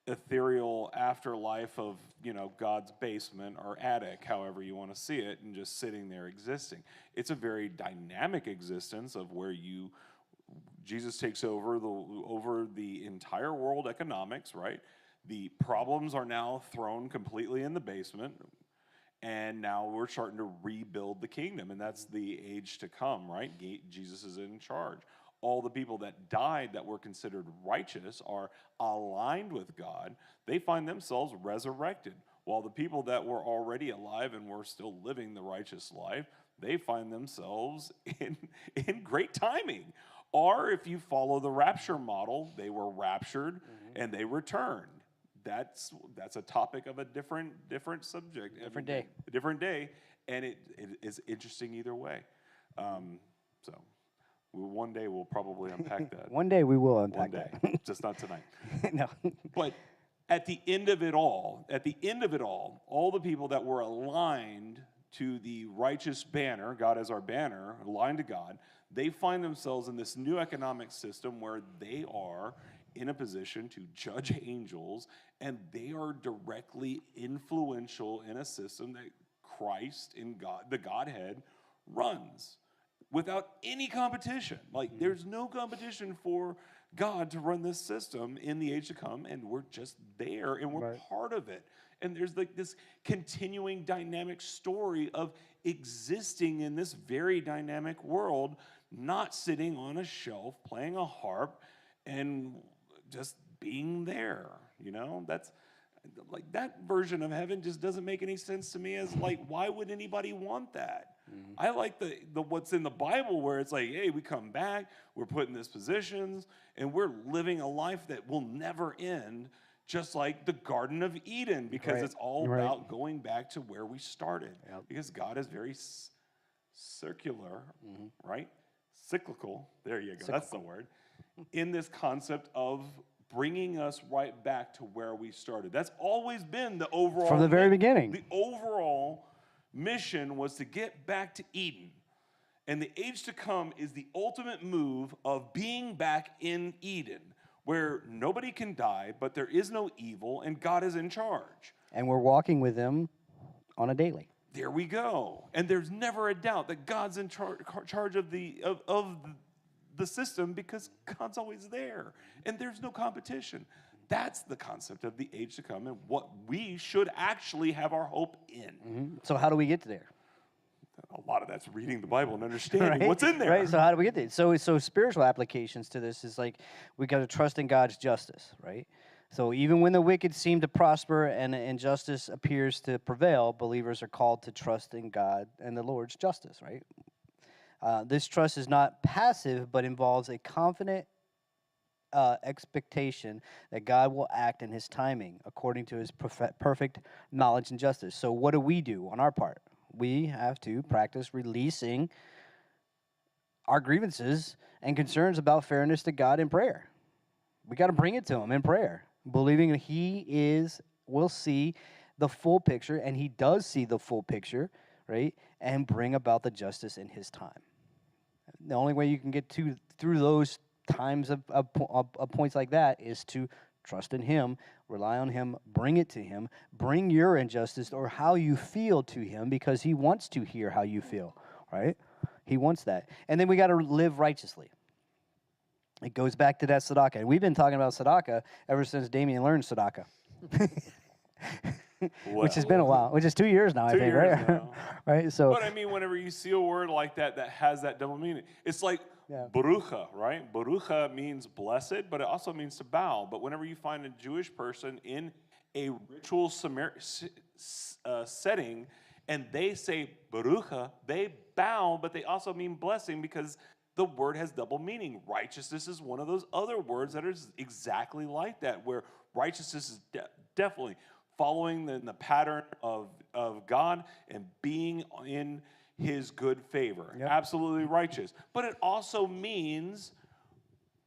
ethereal afterlife of, you know, God's basement or attic, however you want to see it, and just sitting there existing. It's a very dynamic existence of where Jesus takes over the entire world economics, right? The problems are now thrown completely in the basement, and now we're starting to rebuild the kingdom, and that's the age to come, right? Jesus is in charge. All the people that died that were considered righteous are aligned with God. They find themselves resurrected, while the people that were already alive and were still living the righteous life, they find themselves in great timing. Or if you follow the rapture model, they were raptured and they returned. That's a topic of a different subject, different day, and it is interesting either way. So one day we'll probably unpack that. One day we will unpack One day, that. just not tonight. No. But at the end of it all, all the people that were aligned to the righteous banner, God as our banner, aligned to God, they find themselves in this new economic system where they are in a position to judge angels, and they are directly influential in a system that Christ in God, the Godhead, runs without any competition. Like, there's no competition for God to run this system in the age to come, and we're just there, and we're part of it. And there's like this continuing dynamic story of existing in this very dynamic world, not sitting on a shelf playing a harp and just being there, you know? That's like, that version of heaven just doesn't make any sense to me. As like, why would anybody want that? I like the what's in the Bible, where it's like, hey, we come back, we're put in these positions, and we're living a life that will never end, just like the Garden of Eden, because it's all about going back to where we started. Because God is very circular, right? Cyclical. There you go. That's the word. In this concept of bringing us right back to where we started. That's always been the overall... From the very beginning. The overall mission was to get back to Eden. And the age to come is the ultimate move of being back in Eden, where nobody can die, but there is no evil, and God is in charge. And we're walking with him on a daily. There we go. And there's never a doubt that God's in charge of the system, because God's always there, and there's no competition. That's the concept of the age to come, and what we should actually have our hope in. So how do we get there? A lot of that's reading the Bible and understanding what's in there. Right. So how do we get there? So spiritual applications to this is like, we got to trust in God's justice, right? So even when the wicked seem to prosper and injustice appears to prevail, believers are called to trust in God and the Lord's justice, right? This trust is not passive, but involves a confident expectation that God will act in his timing according to his perfect knowledge and justice. So what do we do on our part? We have to practice releasing our grievances and concerns about fairness to God in prayer. We got to bring it to him in prayer, believing that will see the full picture, and he does see the full picture, right? And bring about the justice in his time. The only way you can get through those times of points like that is to trust in him, rely on him, bring it to him, bring your injustice or how you feel to him, because he wants to hear how you feel, right? He wants that. And then we got to live righteously. It goes back to that tzedakah. And we've been talking about tzedakah ever since Damien learned tzedakah. Which has been a while, which is 2 years now, I think, right? Now. Right? So, but I mean, whenever you see a word like that that has that double meaning, it's like barucha, right? Barucha means blessed, but it also means to bow. But whenever you find a Jewish person in a ritual setting and they say barucha, they bow, but they also mean blessing because the word has double meaning. Righteousness is one of those other words that is exactly like that, where righteousness is definitely following the pattern of God and being in his good favor. Yep. Absolutely righteous. But it also means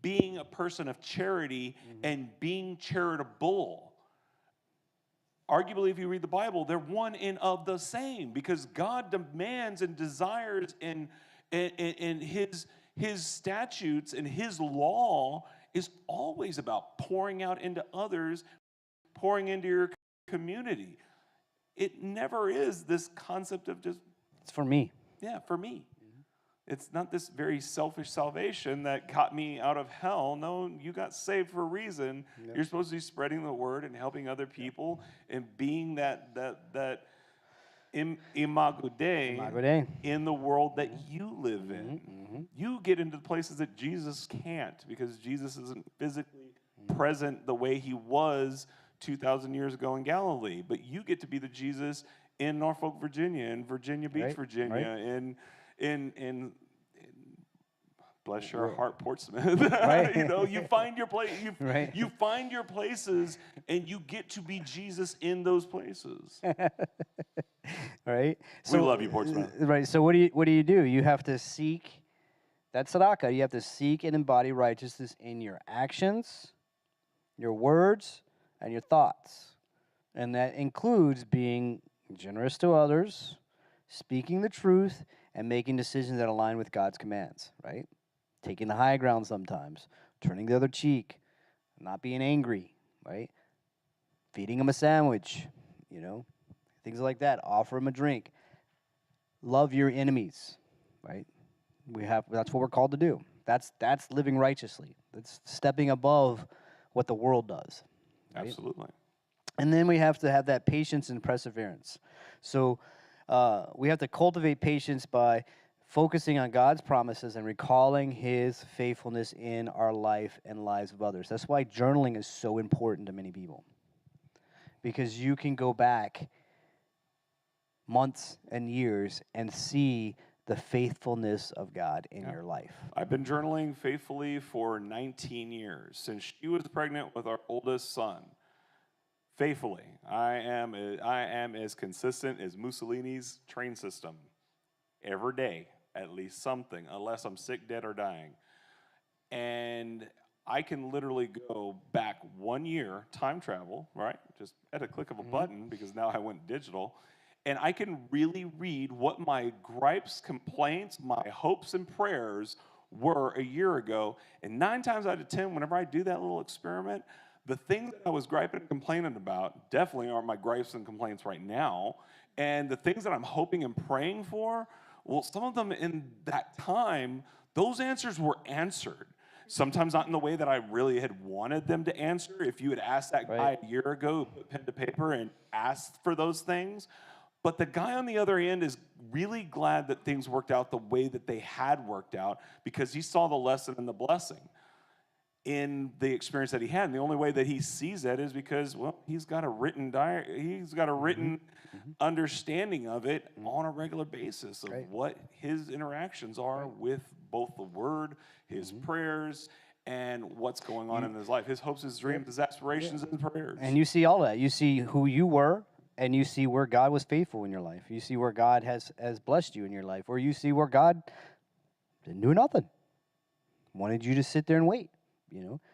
being a person of charity and being charitable. Arguably, if you read the Bible, they're one and of the same, because God demands and desires in his statutes and his law is always about pouring out into others, pouring into your community. It never is this concept of just, it's for me. Yeah, for me. It's not this very selfish salvation that got me out of hell. No, you got saved for a reason. Yep. You're supposed to be spreading the word and helping other people and being that imago Dei in the world that you live in. You get into places that Jesus can't, because Jesus isn't physically present the way he was 2,000 years ago in Galilee. But you get to be the Jesus in Norfolk, Virginia, in Virginia Beach, Virginia, in bless your heart, Portsmouth. You know, you find your place. You find your places, and you get to be Jesus in those places. Right. So, we love you, Portsmouth. Right. So what do you do? You have to seek that tzedakah. You have to seek and embody righteousness in your actions, your words, and your thoughts, and that includes being generous to others, speaking the truth, and making decisions that align with God's commands, right? Taking the high ground sometimes, turning the other cheek, not being angry, right? Feeding them a sandwich, things like that. Offer them a drink. Love your enemies, right? That's what we're called to do. That's living righteously. That's stepping above what the world does. Right? Absolutely. And then we have to have that patience and perseverance. So we have to cultivate patience by focusing on God's promises and recalling his faithfulness in our life and lives of others. That's why journaling is so important to many people, because you can go back months and years and see the faithfulness of God in your life. I've been journaling faithfully for 19 years, since she was pregnant with our oldest son. Faithfully. I am as consistent as Mussolini's train system. Every day, at least something, unless I'm sick, dead, or dying. And I can literally go back 1 year, time travel, right? Just at a click of a button, because now I went digital. And I can really read what my gripes, complaints, my hopes and prayers were a year ago. And 9 times out of 10, whenever I do that little experiment, the things that I was griping and complaining about definitely aren't my gripes and complaints right now. And the things that I'm hoping and praying for, well, some of them in that time, those answers were answered. Sometimes not in the way that I really had wanted them to answer. If you had asked that guy a year ago, put pen to paper and asked for those things. But the guy on the other end is really glad that things worked out the way that they had worked out, because he saw the lesson and the blessing in the experience that he had. And the only way that he sees that is because, well, he's got a written understanding of it on a regular basis of what his interactions are with both the word, his prayers, and what's going on in his life. His hopes, his dreams, his aspirations, and prayers. And you see all that. You see who you were and you see where God was faithful in your life. You see where God has blessed you in your life, or you see where God didn't do nothing. Wanted you to sit there and wait.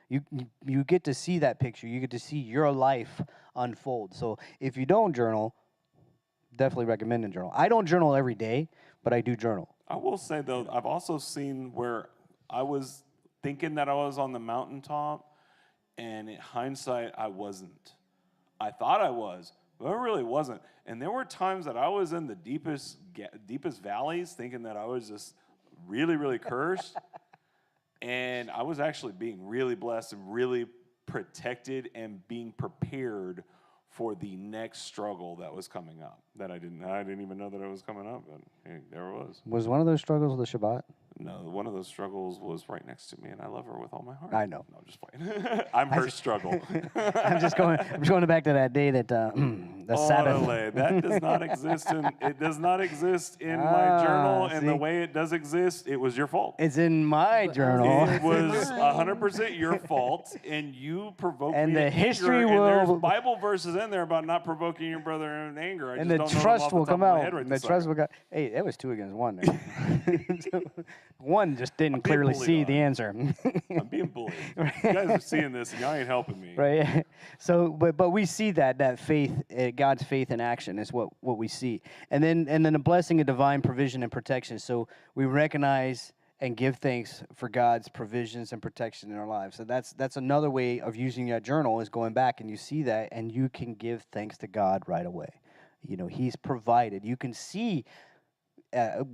You get to see that picture. You get to see your life unfold. So if you don't journal, definitely recommend a journal. I don't journal every day, but I do journal. I will say though, I've also seen where I was thinking that I was on the mountaintop, and in hindsight, I wasn't. I thought I was, but I really wasn't. And there were times that I was in the deepest valleys, thinking that I was just really, really cursed. And I was actually being really blessed and really protected and being prepared for the next struggle that was coming up. That I didn't even know that it was coming up, but hey, there it was. Was one of those struggles the Shabbat? No, one of those struggles was right next to me, and I love her with all my heart. I know. No, I'm just playing. I'm her struggle. I'm just going back to that day that the Sabbath. That does not exist it does not exist in my journal, and the way it does exist, it was your fault. It's in my journal. It was 100% your fault, and you provoked and me the to history anger, will. And there's Bible verses in there about not provoking your brother in anger. And the trust will come out. The trust will go. Hey, that was 2 against 1 there. One just didn't clearly see the answer. I'm being bullied. You guys are seeing this, and y'all ain't helping me. Right. So, but we see that faith, God's faith in action is what we see, and then a blessing of divine provision and protection. So we recognize and give thanks for God's provisions and protection in our lives. So that's another way of using that journal, is going back and you see that, and you can give thanks to God right away. He's provided. You can see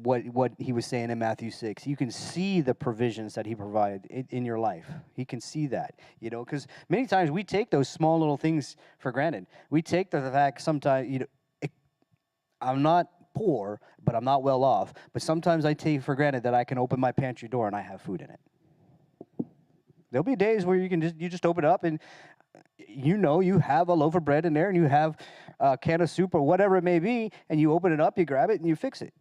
what he was saying in Matthew 6. You can see the provisions that he provided in your life. He can see that, because many times we take those small little things for granted. We take the fact sometimes, I'm not poor, but I'm not well off. But sometimes I take for granted that I can open my pantry door and I have food in it. There'll be days where you just open it up and you have a loaf of bread in there and you have a can of soup or whatever it may be, and you open it up, you grab it, and you fix it.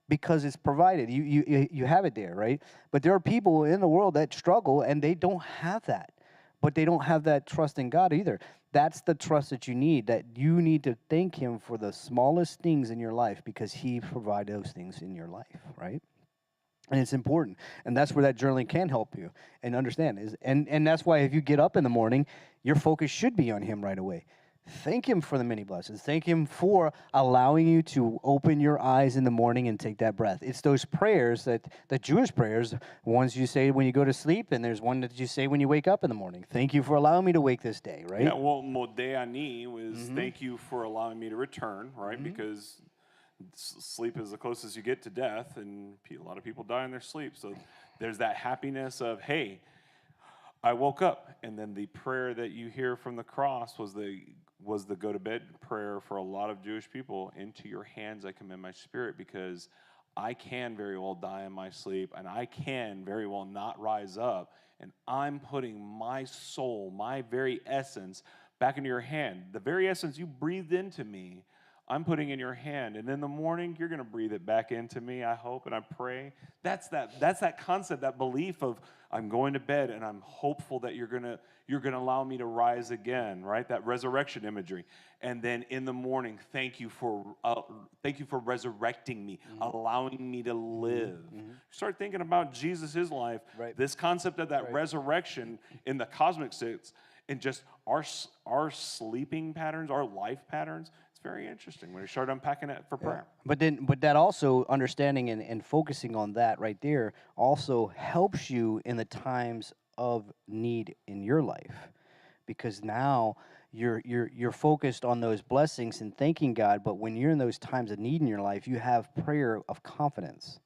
Because it's provided. You have it there, right? But there are people in the world that struggle and they don't have that. But they don't have that trust in God either. That's the trust that you need to thank him for the smallest things in your life, because he provided those things in your life, right? And it's important. And that's where that journaling can help you and understand. And that's why if you get up in the morning, your focus should be on him right away. Thank him for the many blessings. Thank him for allowing you to open your eyes in the morning and take that breath. It's those prayers, the Jewish prayers, ones you say when you go to sleep, and there's one that you say when you wake up in the morning. Thank you for allowing me to wake this day, right? Yeah, well, Modeh Ani was thank you for allowing me to return, right? Because sleep is the closest you get to death, and a lot of people die in their sleep. So there's that happiness of, hey, I woke up. And then the prayer that you hear from the cross was the go-to-bed prayer for a lot of Jewish people. Into your hands I commend my spirit, because I can very well die in my sleep, and I can very well not rise up, and I'm putting my soul, my very essence, back into your hand. The very essence you breathed into me, I'm putting in your hand, and in the morning, you're going to breathe it back into me, I hope, and I pray. That's that concept, that belief of I'm going to bed, and I'm hopeful that you're going to allow me to rise again, right? That resurrection imagery. And then in the morning, thank you for resurrecting me, allowing me to live. Start thinking about Jesus' life, right. This concept of that resurrection in the cosmic sense, and just our sleeping patterns, our life patterns. Very interesting when you start unpacking it for prayer. But that also, understanding and focusing on that right there, also helps you in the times of need in your life, because now you're focused on those blessings and thanking God. But when you're in those times of need in your life, you have prayer of confidence,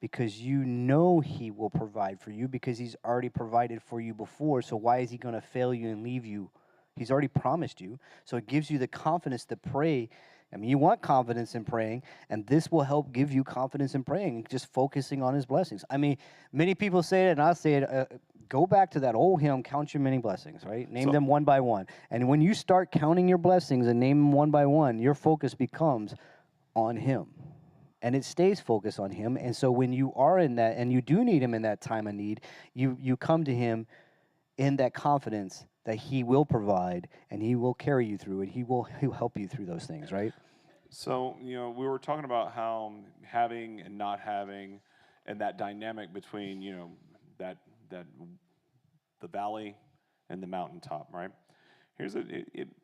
because you know he will provide for you, because he's already provided for you before. So why is he going to fail you and leave you? He's already promised you. So it gives you the confidence to pray. I mean, you want confidence in praying, and this will help give you confidence in praying, just focusing on his blessings. I mean, many people say it, and I say it, go back to that old hymn, count your many blessings, right? Name them one by one. And when you start counting your blessings and name them one by one, your focus becomes on him. And it stays focused on him. And so when you are in that, and you do need him in that time of need, you come to him in that confidence that He will provide and He will carry you through it. He'll help you through those things, right? So, we were talking about how having and not having, and that dynamic between, that the valley and the mountaintop, right?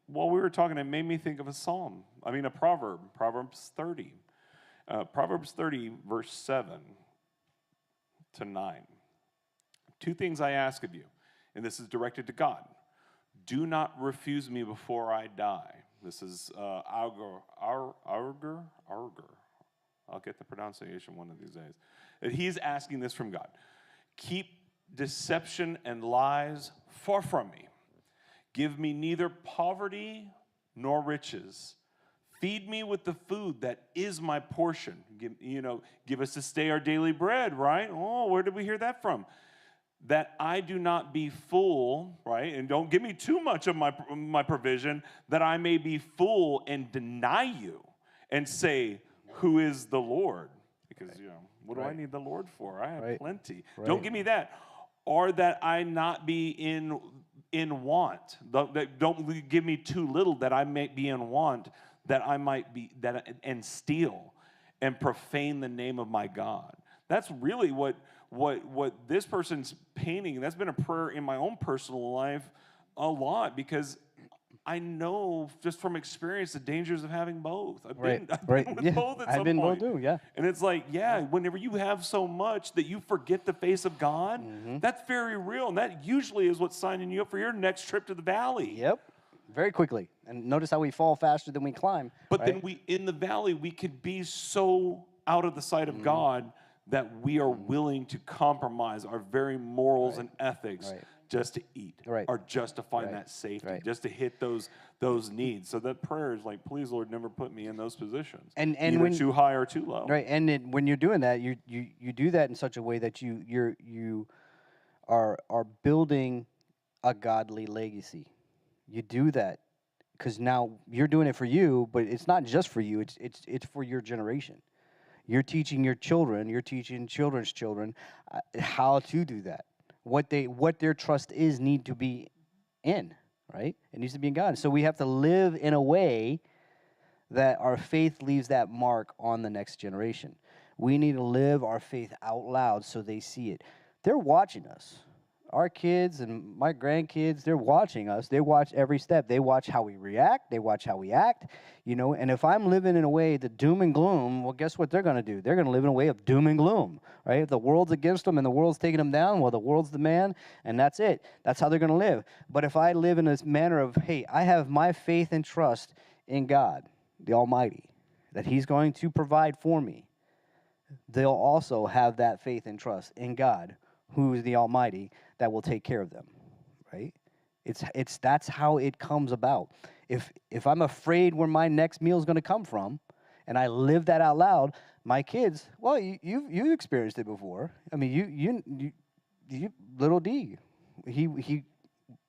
While we were talking, it made me think of a proverb, Proverbs 30. Proverbs 30, verse 7 to 9. Two things I ask of you, and this is directed to God. Do not refuse me before I die. This is Auger. I'll get the pronunciation one of these days. He's asking this from God. Keep deception and lies far from me. Give me neither poverty nor riches. Feed me with the food that is my portion. Give us this day our daily bread, right? Oh, where did we hear that from? That I do not be full, right? And don't give me too much of my provision, that I may be full and deny you and say, who is the Lord? Because, what do I need the Lord for? I have plenty. Right. Don't give me that. Or that I not be in want. Don't give me too little, that I may be in want, that I might be, and steal and profane the name of my God. That's really what this person's painting. That's been a prayer in my own personal life a lot, because I know just from experience the dangers of having both. I've been with both at some point. I've been both too, yeah. And it's like, whenever you have so much that you forget the face of God, that's very real. And that usually is what's signing you up for your next trip to the valley. Yep. Very quickly. And notice how we fall faster than we climb. But then in the valley, we could be so out of the sight of God that we are willing to compromise our very morals and ethics just to eat, or just to find that safety, just to hit those needs. So that prayer is like, please, Lord, never put me in those positions, and either when, too high or too low. Right, and when you're doing that, you do that in such a way that you are building a godly legacy. You do that because now you're doing it for you, but it's not just for you. It's for your generation. You're teaching your children. You're teaching children's children how to do that. What their trust is need to be in, right? It needs to be in God. So we have to live in a way that our faith leaves that mark on the next generation. We need to live our faith out loud so they see it. They're watching us. Our kids and my grandkids, they're watching us. They watch every step. They watch how we react. They watch how we act, And if I'm living in a way that doom and gloom, well, guess what they're going to do? They're going to live in a way of doom and gloom, right? If the world's against them and the world's taking them down, well, the world's the man, and that's it. That's how they're going to live. But if I live in this manner of, hey, I have my faith and trust in God, the Almighty, that He's going to provide for me, they'll also have that faith and trust in God, who is the Almighty, that will take care of them, right? That's how it comes about. If I'm afraid where my next meal is going to come from, and I live that out loud, my kids, well, you've experienced it before. I mean, you little D, he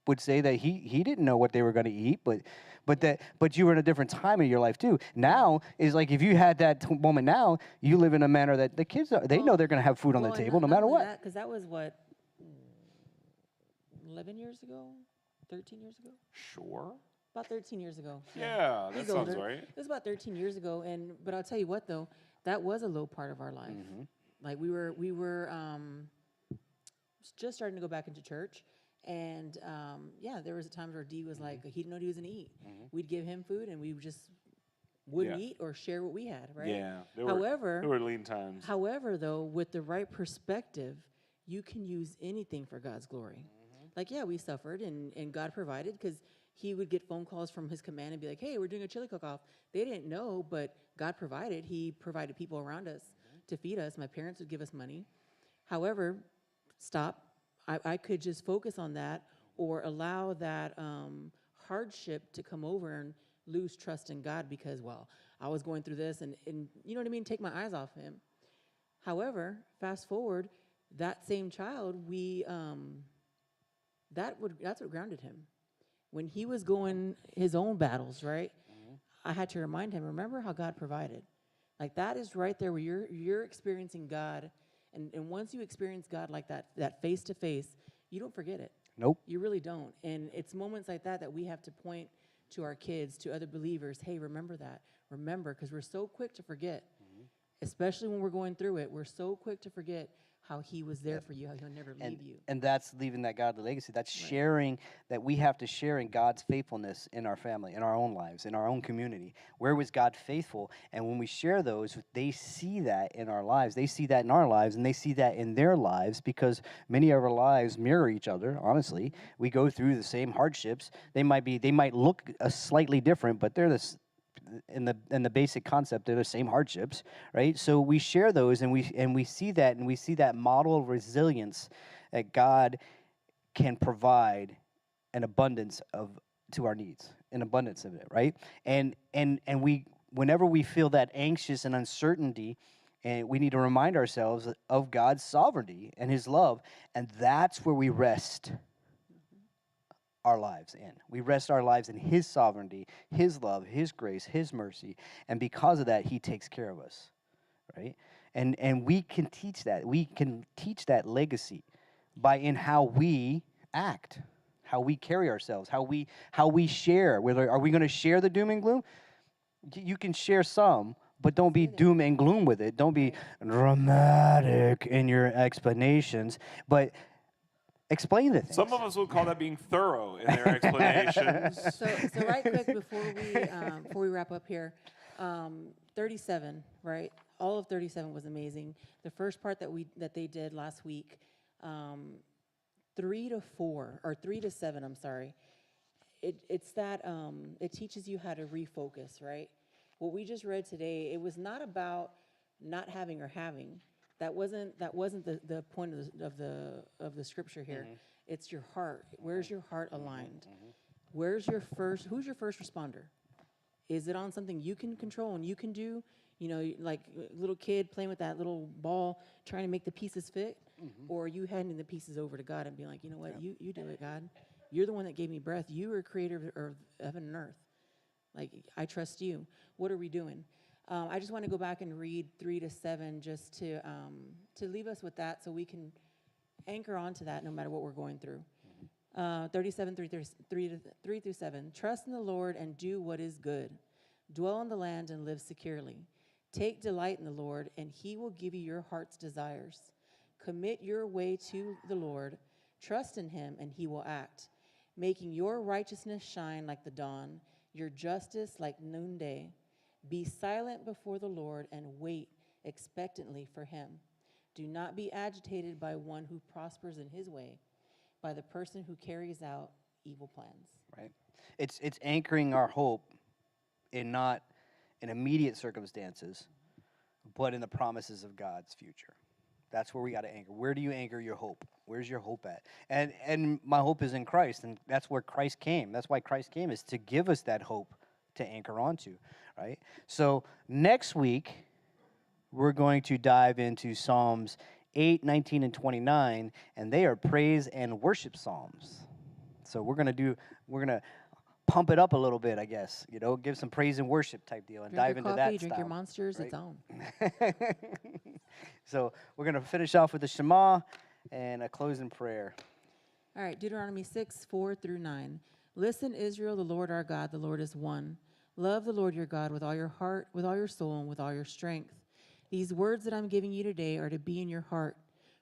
would say that he didn't know what they were going to eat, but you were in a different time in your life too. Now is like if you had that moment now, you live in a manner that the kids know they're going to have food on the table no matter what. Because that was what 11 years ago, 13 years ago. Sure. About 13 years ago. Yeah, that sounds right. It was about 13 years ago, but I'll tell you what though, that was a low part of our life. Like we were just starting to go back into church. And there was times where D was like, he didn't know what he was going to eat. We'd give him food, and we just wouldn't eat or share what we had, right? Yeah. There were lean times. However, though, with the right perspective, you can use anything for God's glory. Like, we suffered, and God provided, because he would get phone calls from his command and be like, hey, we're doing a chili cook-off. They didn't know, but God provided. He provided people around us to feed us. My parents would give us money. However, I could just focus on that or allow that hardship to come over and lose trust in God because, I was going through this and you know what I mean? Take my eyes off him. However, fast forward, that same child, that's what grounded him. When he was going his own battles, right? I had to remind him, remember how God provided. Like that is right there where you're experiencing God. And once you experience God like that face to face, you don't forget it. Nope. You really don't. And it's moments like that that we have to point to our kids, to other believers. Hey, remember that. Remember, because we're so quick to forget, especially when we're going through it. We're so quick to forget how he was there for you, how he'll never leave you. And that's leaving that godly legacy. That's sharing, that we have to share in God's faithfulness in our family, in our own lives, in our own community. Where was God faithful? And when we share those, they see that in our lives. They see that in our lives, and they see that in their lives, because many of our lives mirror each other, honestly. We go through the same hardships. They might look slightly different, but they're in the basic concept, they're the same hardships, right? So we share those, and we see that model of resilience that God can provide an abundance of to our needs, an abundance of it, right? And we, whenever we feel that anxious and uncertainty, and we need to remind ourselves of God's sovereignty and His love, and that's where we rest our lives in. We rest our lives in His sovereignty, His love, His grace, His mercy, and because of that, He takes care of us, right? And we can teach that. We can teach that legacy in how we act, how we carry ourselves, how we share. Whether are we going to share the doom and gloom? You can share some, but don't be doom and gloom with it. Don't be dramatic in your explanations, but explain the things. Some of us would call that being thorough in their explanations. So right quick before we wrap up here, 37, right? All of 37 was amazing. The first part that they did last week, 3 to 4 or 3 to 7. I'm sorry. It's that it teaches you how to refocus, right? What we just read today, it was not about not having or having. That wasn't the point of the scripture here. It's your heart. Where's your heart aligned? Who's your first responder? Is it on something you can control and you can do? You know, like a little kid playing with that little ball, trying to make the pieces fit? Or are you handing the pieces over to God and being like, you know what, you do it, God. You're the one that gave me breath. You are creator of heaven and earth. Like, I trust you. What are we doing? I just want to go back and read 3 to 7 just to leave us with that so we can anchor onto that no matter what we're going through. 37, 3 through 7. Trust in the Lord and do what is good. Dwell in the land and live securely. Take delight in the Lord, and He will give you your heart's desires. Commit your way to the Lord. Trust in Him, and He will act, making your righteousness shine like the dawn, your justice like noonday. Be silent before the Lord and wait expectantly for Him. Do not be agitated by one who prospers in his way, by the person who carries out evil plans. Right. It's anchoring our hope in not in immediate circumstances, but in the promises of God's future. That's where we got to anchor. Where do you anchor your hope? Where's your hope at? And my hope is in Christ, and that's where Christ came. That's why Christ came, is to give us that hope to anchor onto, right? So next week, we're going to dive into Psalms 8, 19, and 29, and they are praise and worship psalms. So we're going to pump it up a little bit, I guess, give some praise and worship type deal and dive into that Drink style, your Monsters, right? It's on. So we're going to finish off with the Shema and a closing prayer. All right, Deuteronomy 6, 4 through 9. Listen, Israel, the Lord our God, the Lord is one. Love the Lord your God with all your heart, with all your soul, and with all your strength. These words that I'm giving you today are to be in your heart.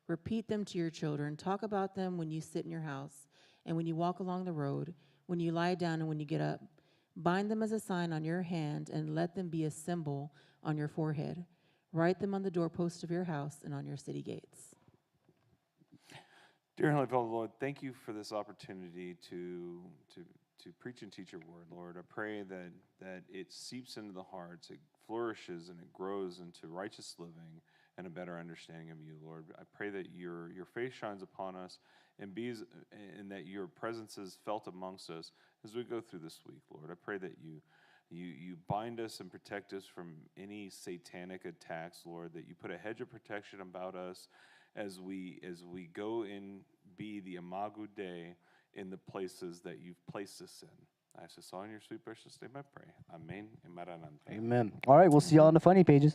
Repeat them to your children. Talk about them when you sit in your house and when you walk along the road, when you lie down and when you get up. Bind them as a sign on your hand and let them be a symbol on your forehead. Write them on the doorpost of your house and on your city gates. Dear Heavenly Father, Lord, thank you for this opportunity to preach and teach your word, Lord. I pray that it seeps into the hearts, it flourishes and it grows into righteous living and a better understanding of you, Lord. I pray that your face shines upon us and that your presence is felt amongst us as we go through this week, Lord. I pray that you bind us and protect us from any satanic attacks, Lord, that you put a hedge of protection about us as we go and be the Imago Dei in the places that you've placed us in. I ask this all in your sweet precious name I pray. Amen and maranatha. Amen. All right, we'll see y'all on the funny pages.